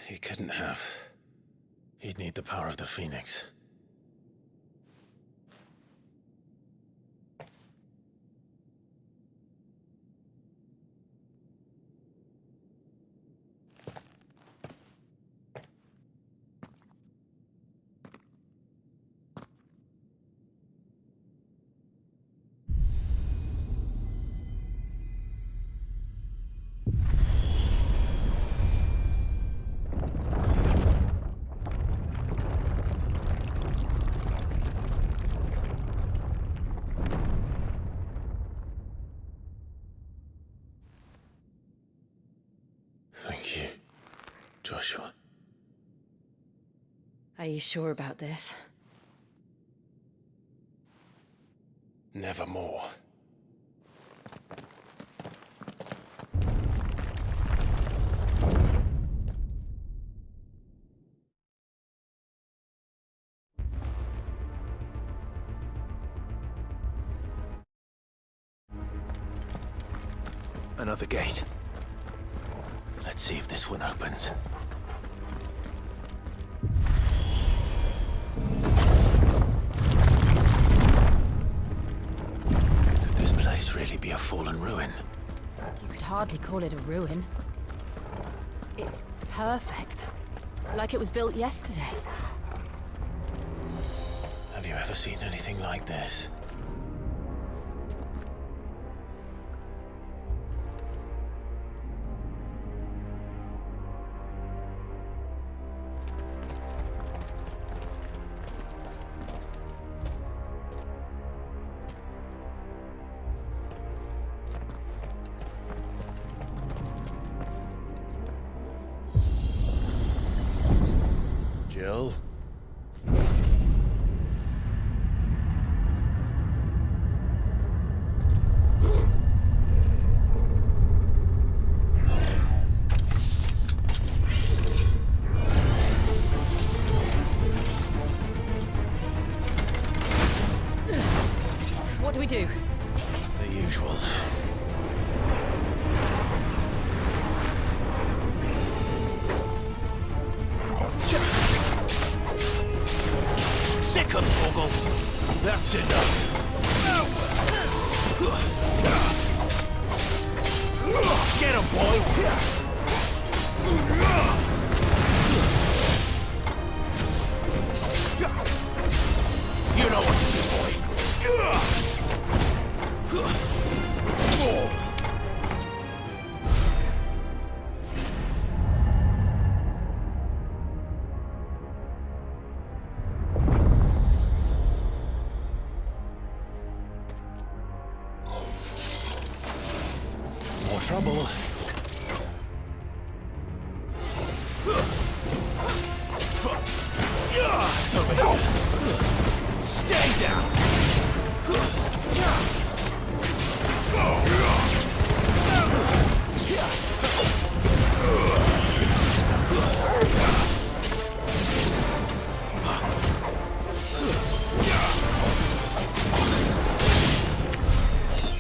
He couldn't have. He'd need the power of the Phoenix. Thank you, Joshua. Are you sure about this? Nevermore. Another gate. Let's see if this one opens. Could this place really be a fallen ruin? You could hardly call it a ruin. It's perfect. Like it was built yesterday. Have you ever seen anything like this? Jill? What do we do? The usual. Sick 'em, Torgal! That's enough! Get him, boy! You know what to do, boy! more trouble. Over here. Stay down.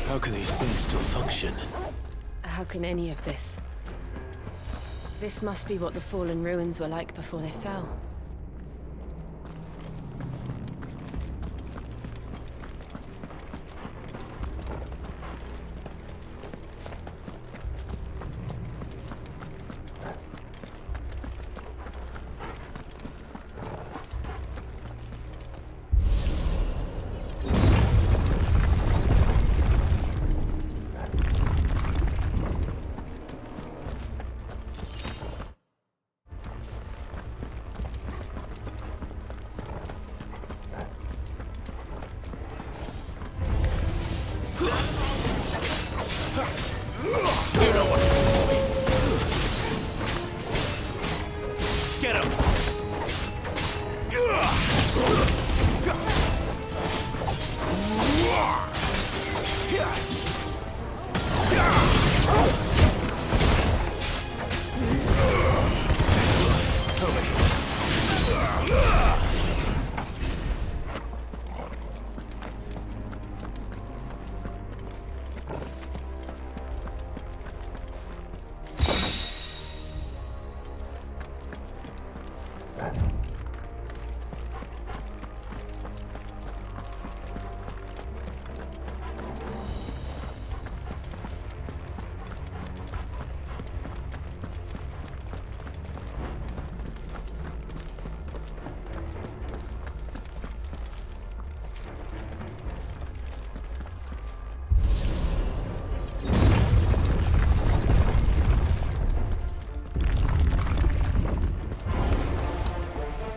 How can these things still function? How can any of this? This must be what the fallen ruins were like before they fell.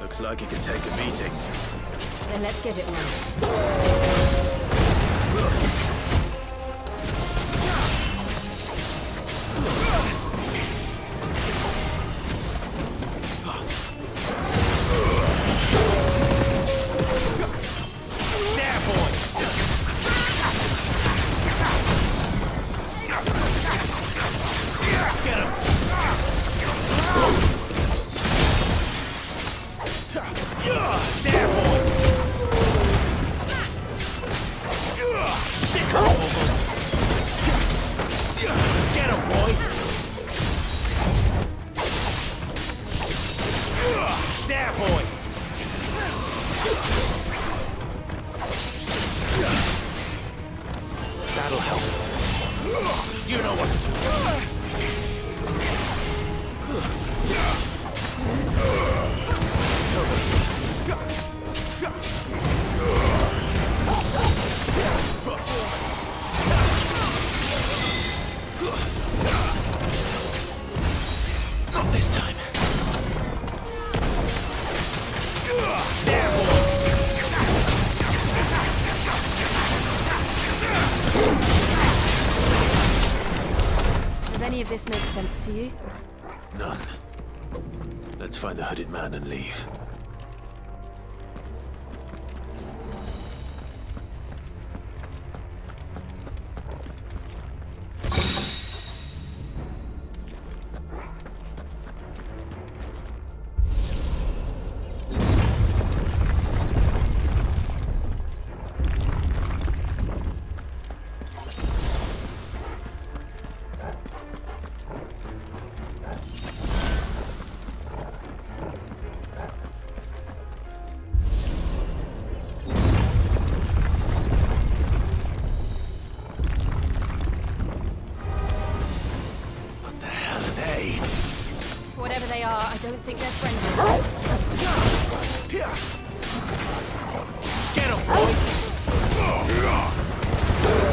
Looks like it could take a beating. Then let's give it one. That'll help. You know what to do. Not this time. Does any of this make sense to you? None. Let's find the hooded man and leave. Whatever they are, I don't think they're friendly. Get him, boy!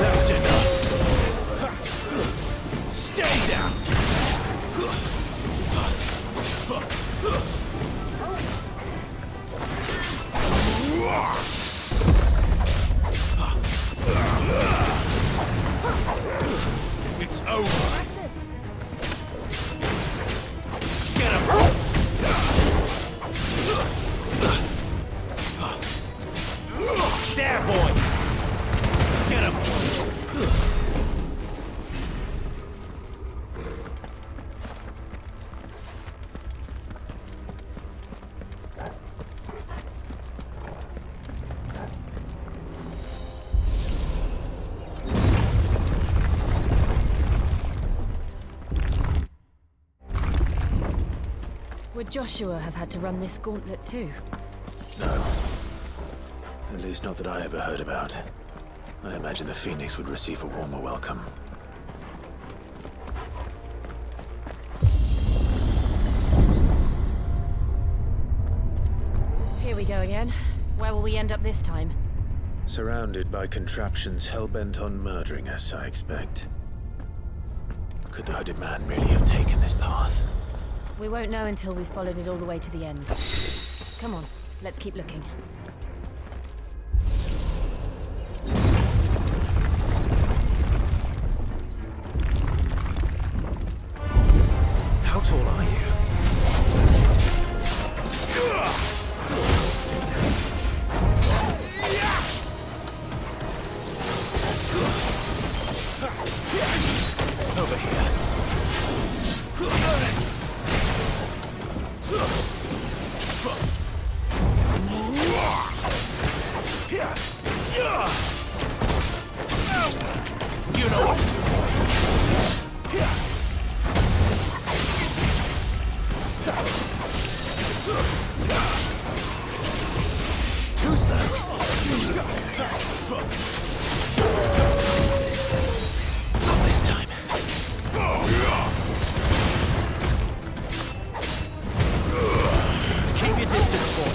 That's enough. Stay down. It's over. Get him! There, boy! Get him! Would Joshua have had to run this gauntlet too? No. At least not that I ever heard about. I imagine the Phoenix would receive a warmer welcome. Here we go again. Where will we end up this time? Surrounded by contraptions hell-bent on murdering us, I expect. Could the hooded man really have taken this path? We won't know until we've followed it all the way to the end. Come on, let's keep looking. How tall are you? Over here. You know what to do, boy. Too slow. Not this time. Keep your distance, boy.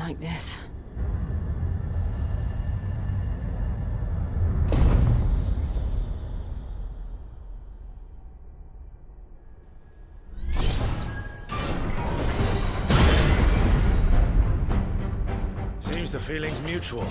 like this. Seems the feeling's mutual.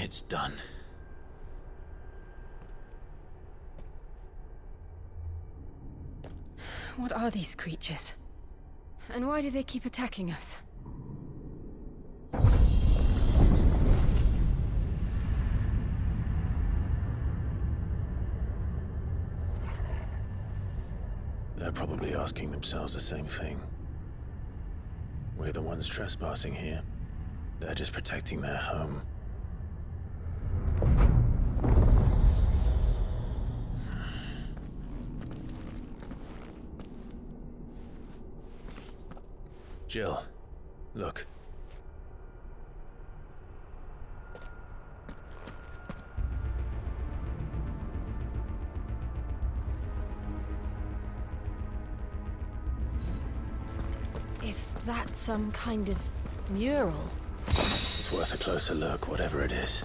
It's done. What are these creatures? And why do they keep attacking us? They're probably asking themselves the same thing. We're the ones trespassing here. They're just protecting their home. Jill, look. Is that some kind of mural? It's worth a closer look, whatever it is.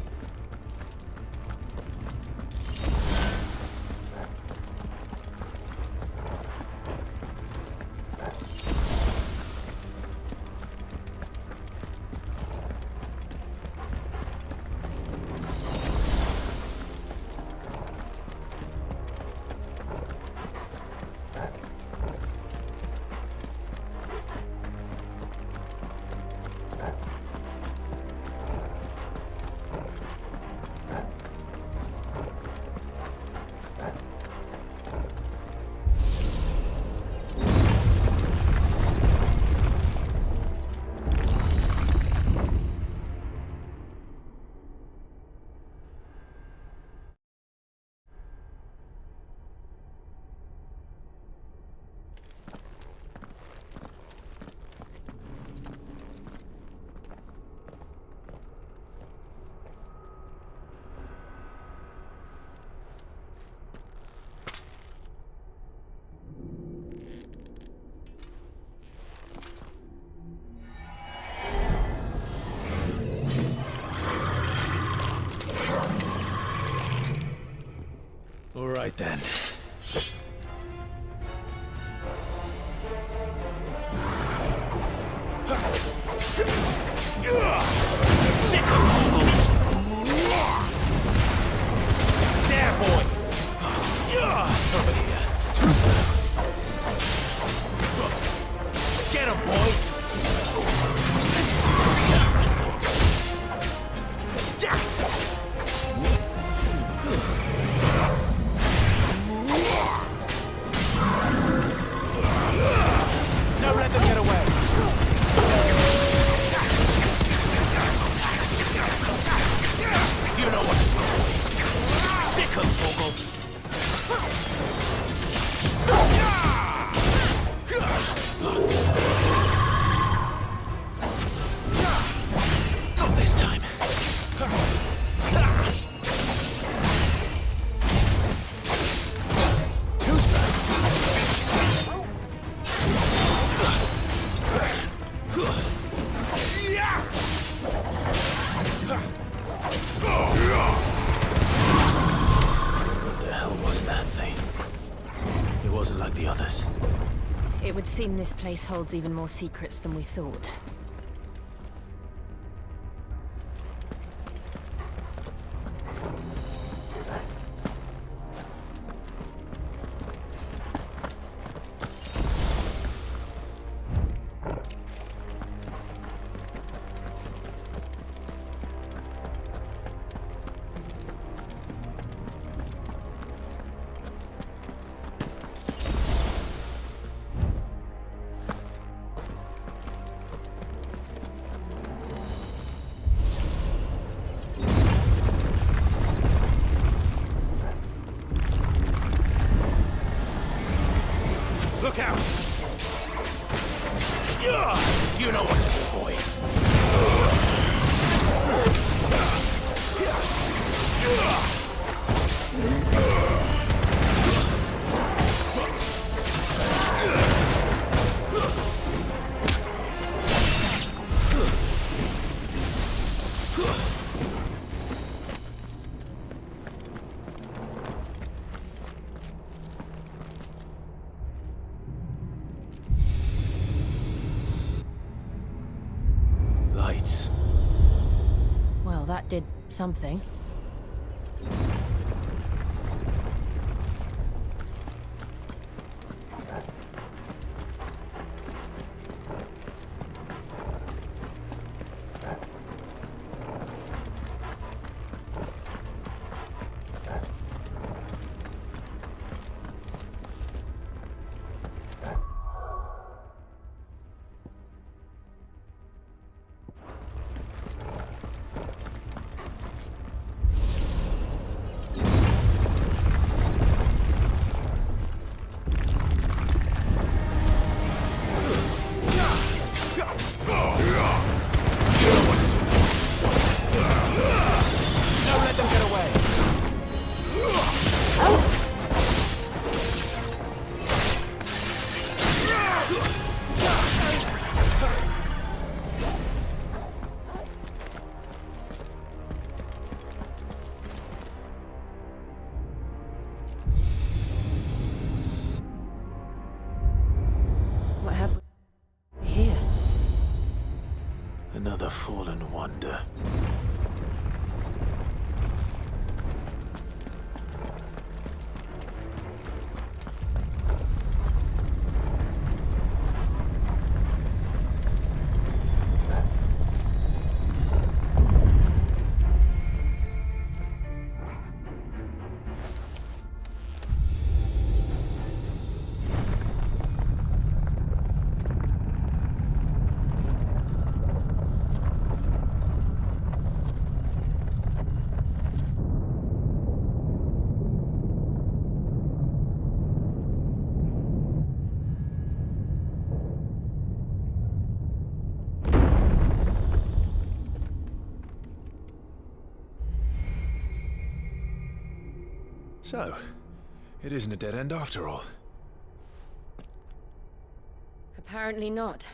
right then. Sick of Toggle! There, boy! Over here. Too slow. Get him, boy! Don't let them get away! You know what to do. Sick of Toggle. Not this time. Too slow. What the hell was that thing? It wasn't like the others. It would seem this place holds even more secrets than we thought. Look out! You know what to do, boy. Lights. Well, that did something. Another fallen wonder. So, it isn't a dead end after all. Apparently not.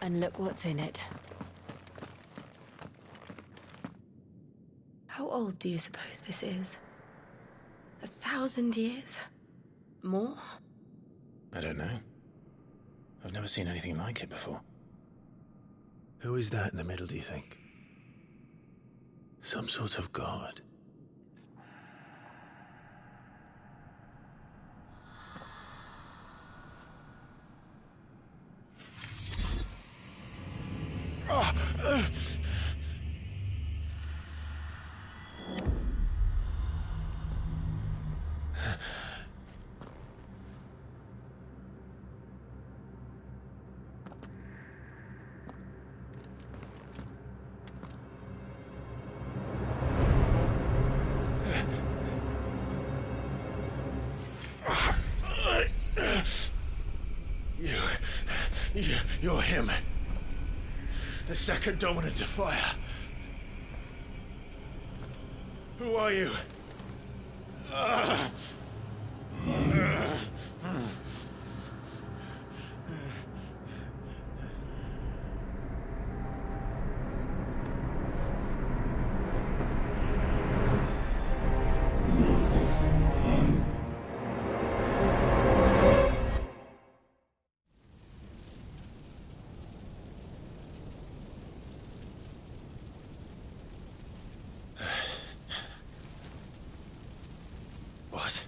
And look what's in it. How old do you suppose this is? 1,000 years? More? I don't know. I've never seen anything like it before. Who is that in the middle, do you think? Some sort of god? You're him. The second dominant of fire. Who are you? What?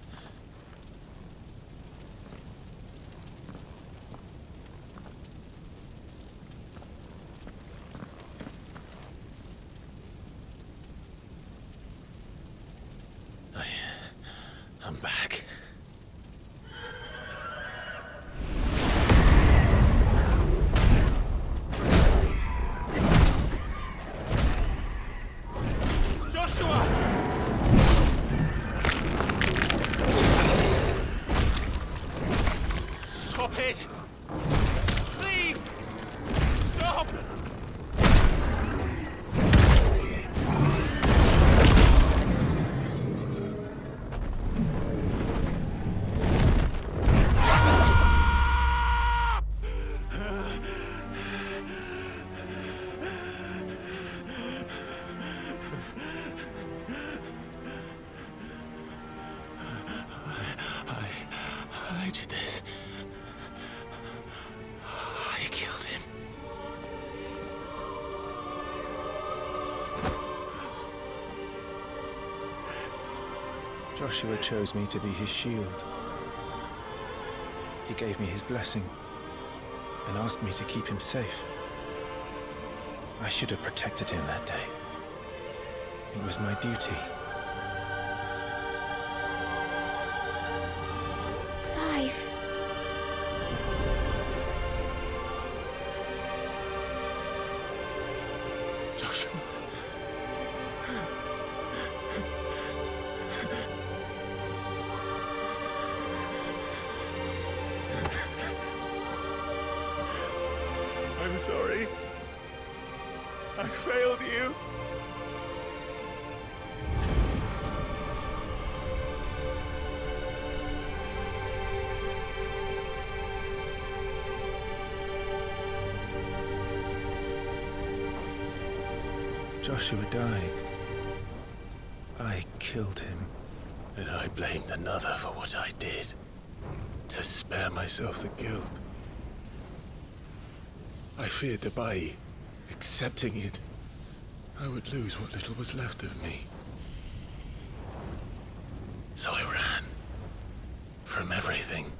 I'm back. Joshua! Stop it! Please! Stop! I did this. I killed him. Joshua chose me to be his shield. He gave me his blessing and asked me to keep him safe. I should have protected him that day. It was my duty. Clive. Joshua. I'm sorry. I failed you. Joshua died. I killed him. And I blamed another for what I did. To spare myself the guilt. I feared that by accepting it, I would lose what little was left of me. So I ran. From everything.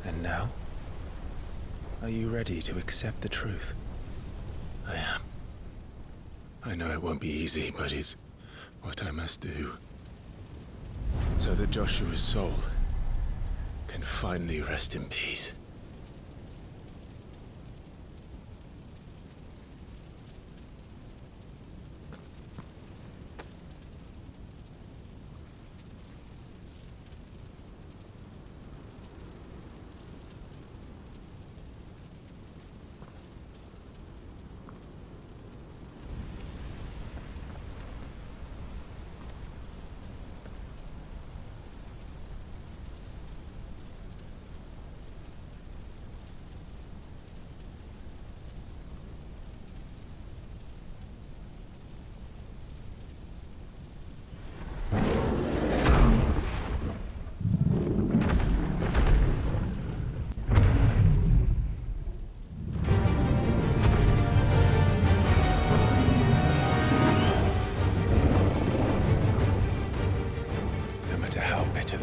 And now? Are you ready to accept the truth? I am. I know it won't be easy, but it's what I must do. So that Joshua's soul can finally rest in peace.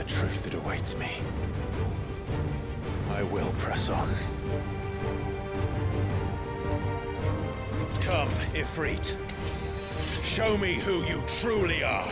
the truth that awaits me. I will press on. Come, Ifrit. Show me who you truly are.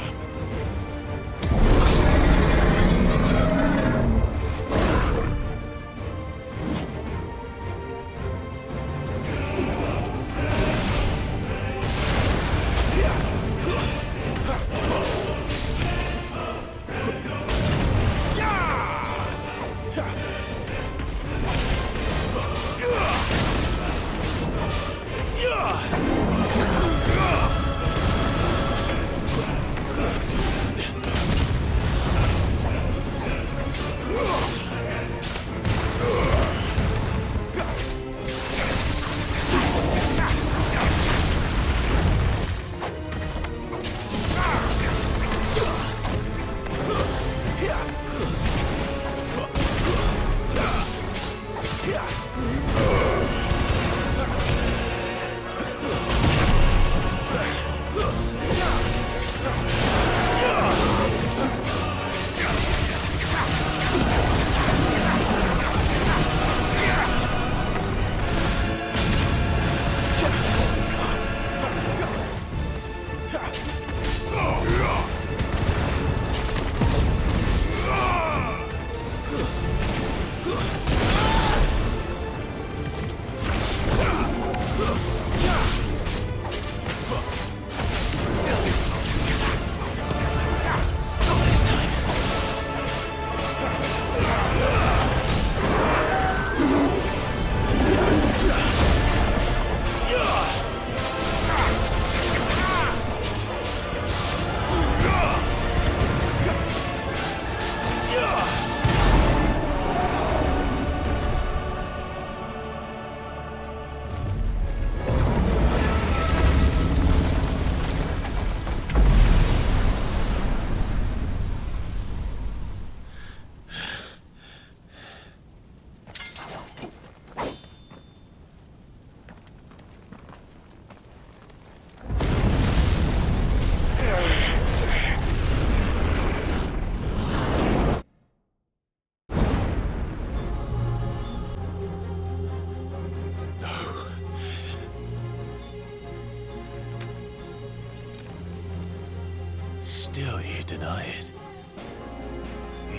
Still you deny it.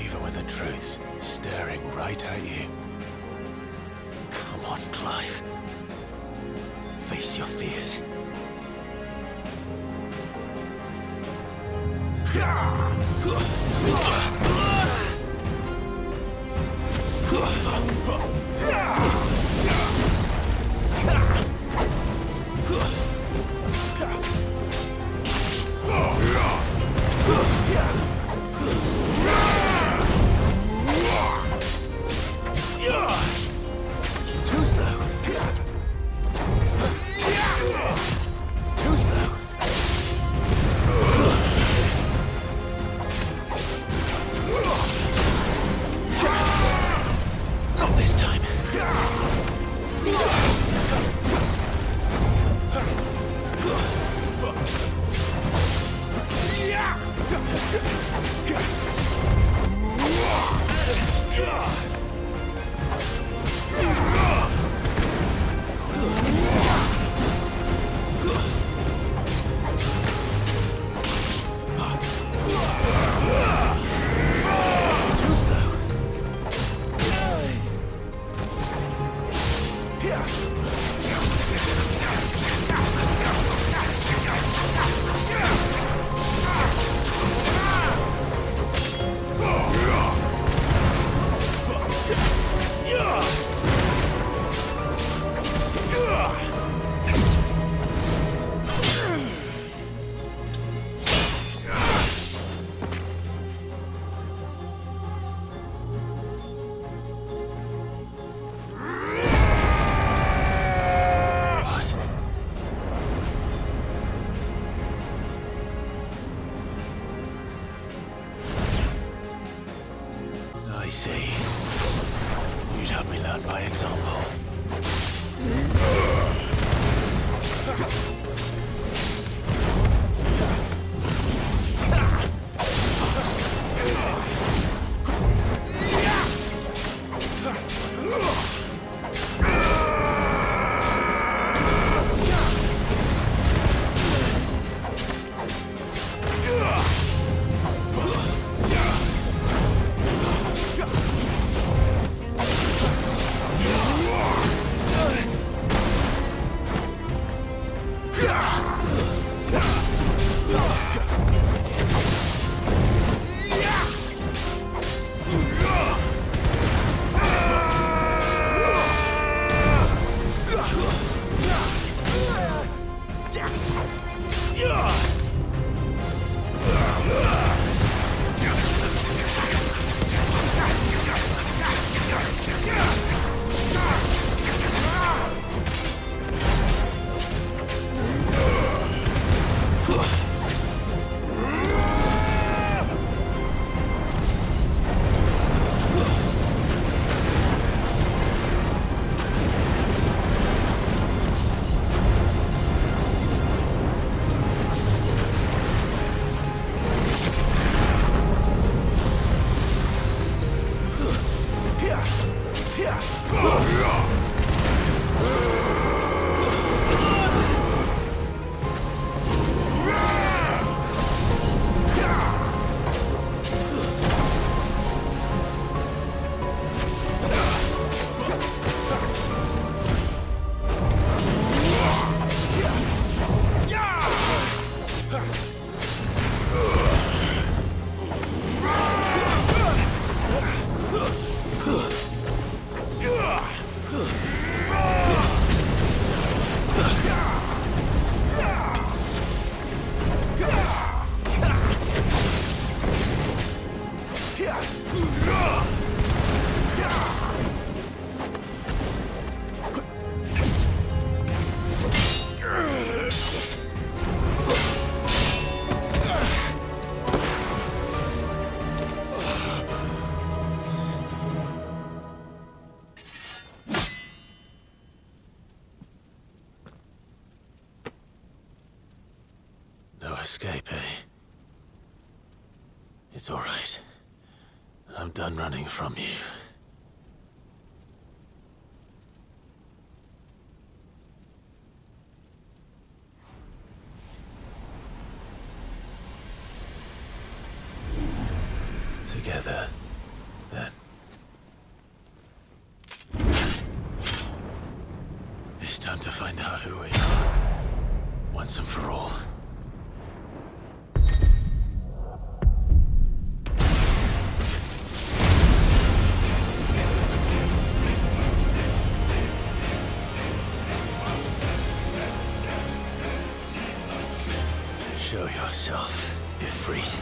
Even when the truth's staring right at you. Come on, Clive. Face your fears. Too slow. Too slow. Not this time. Too slow. I see. You'd have me learn by example. It's all right. I'm done running from you. Together, then. It's time to find out who we are, once and for all. Show yourself, Ifrit.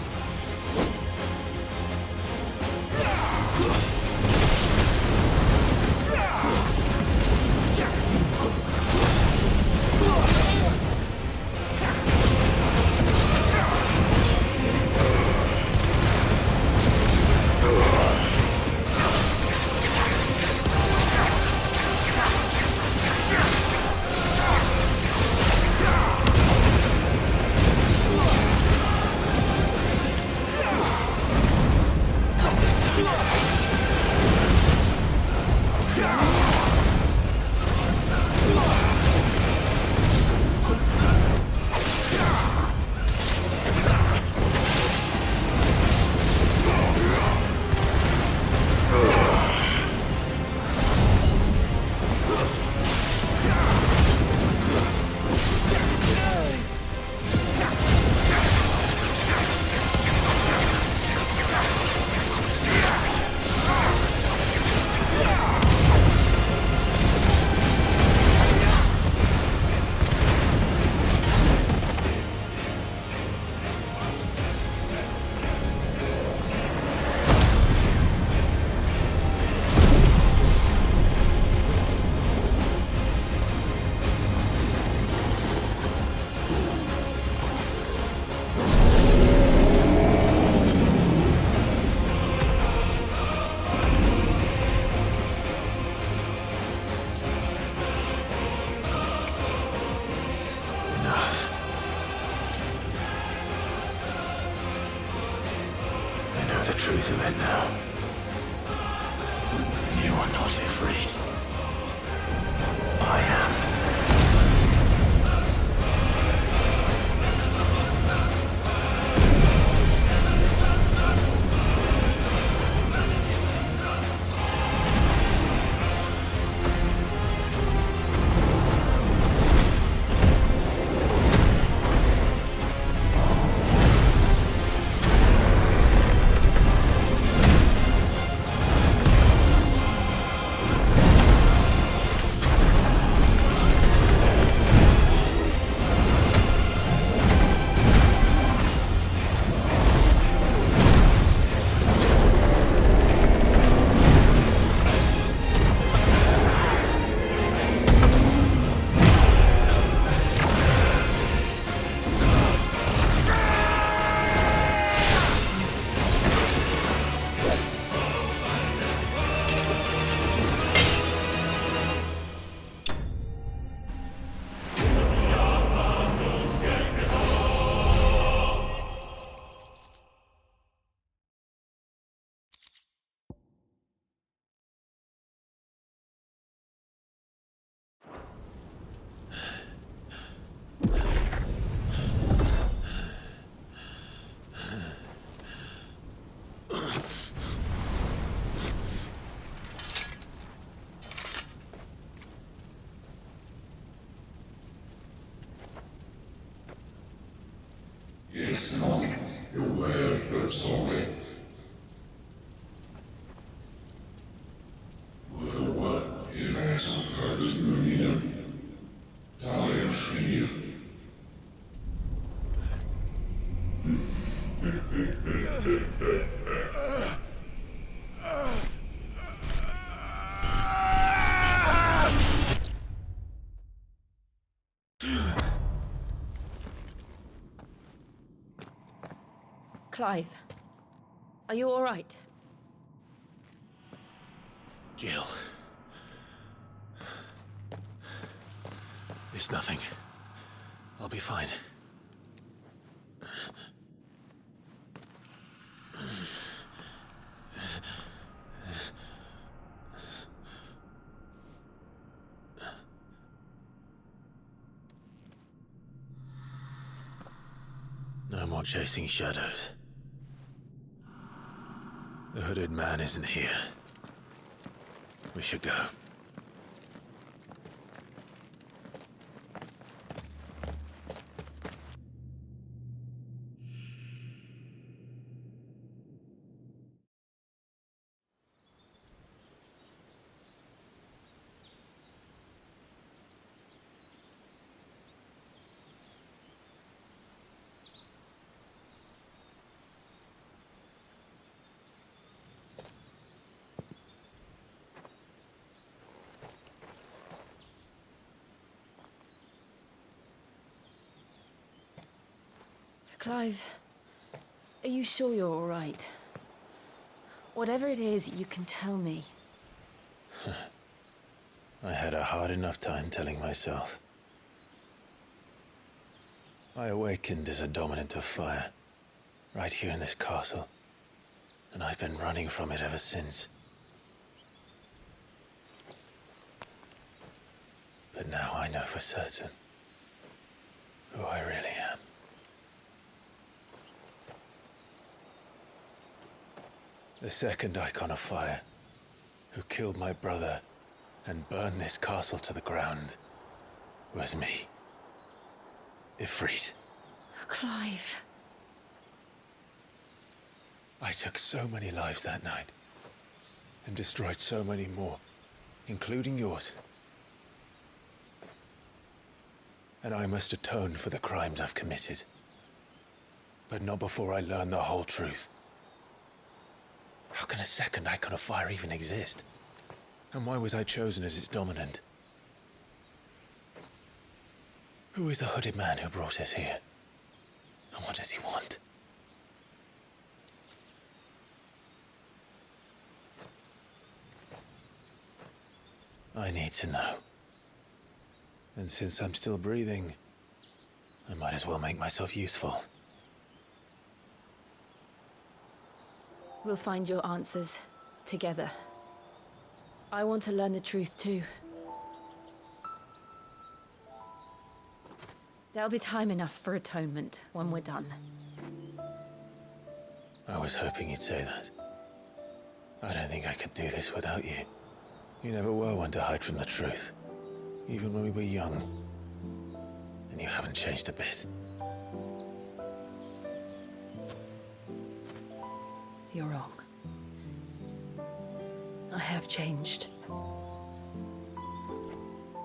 The truth of it now. You are not Ifrit. I am. Clive, are you all right? Jill. It's nothing. I'll be fine. more chasing shadows. The hooded man isn't here. We should go. Clive, are you sure you're all right? Whatever it is, you can tell me. I had a hard enough time telling myself. I awakened as a dominant of fire, right here in this castle, and I've been running from it ever since. But now I know for certain who I really am. The second Eikon of Fire, who killed my brother and burned this castle to the ground, was me. Ifrit. Clive. I took so many lives that night, and destroyed so many more, including yours. And I must atone for the crimes I've committed. But not before I learn the whole truth. How can a second Eikon of Fire even exist? And why was I chosen as its dominant? Who is the hooded man who brought us here? And what does he want? I need to know. And since I'm still breathing, I might as well make myself useful. We'll find your answers together. I want to learn the truth too. There'll be time enough for atonement when we're done. I was hoping you'd say that. I don't think I could do this without you. You never were one to hide from the truth, even when we were young. And you haven't changed a bit. You're wrong. I have changed.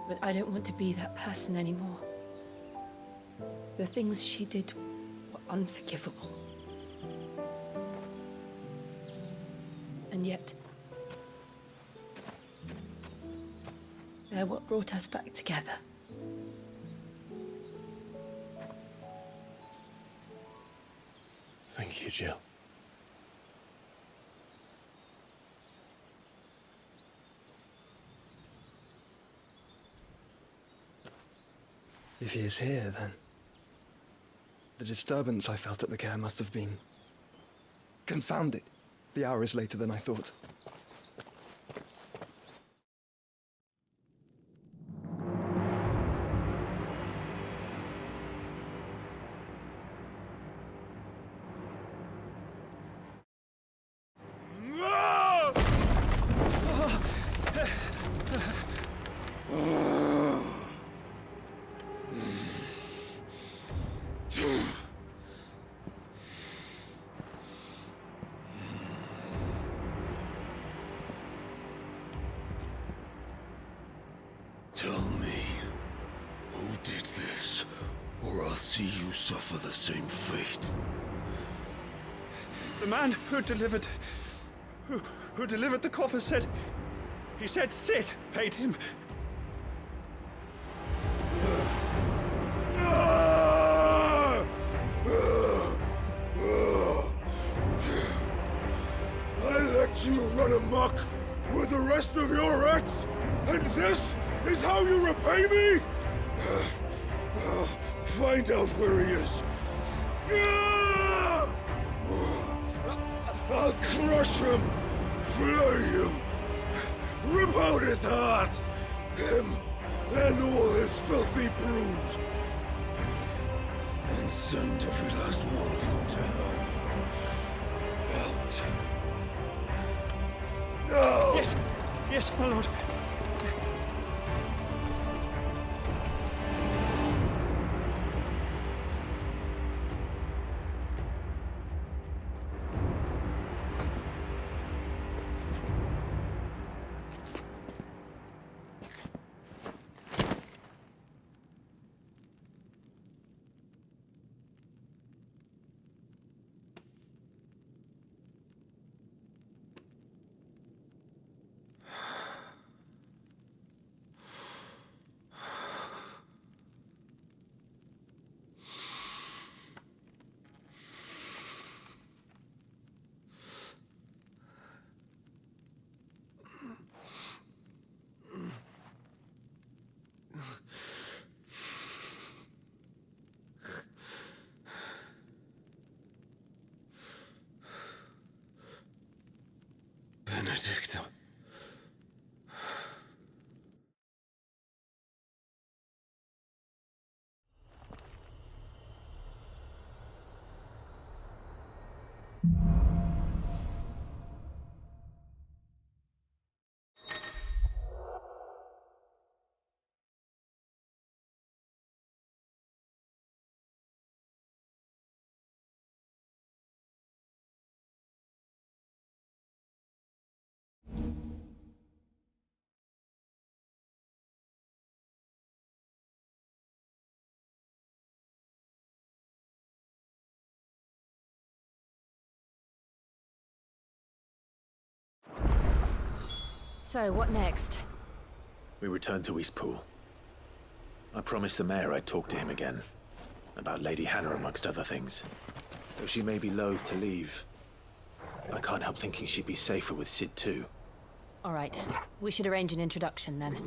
But I don't want to be that person anymore. The things she did were unforgivable. And yet, they're what brought us back together. Thank you, Jill. If he is here, then the disturbance I felt at the care must have been confounded. The hour is later than I thought. Tell me, who did this, or I'll see you suffer the same fate. The man who delivered the coffer said... He said Sid paid him. I let you run amok with the rest of your rats, and this is how you repay me? Find out where he is. I'll crush him, flay him, rip out his heart, him and all his filthy brood. and send every last one of them to hell. Out. No! Yes! Yes, my lord. Benedicta. So, what next? We return to Eastpool. I promised the mayor I'd talk to him again. About Lady Hannah, amongst other things. Though she may be loath to leave, I can't help thinking she'd be safer with Sid too. All right. We should arrange an introduction then.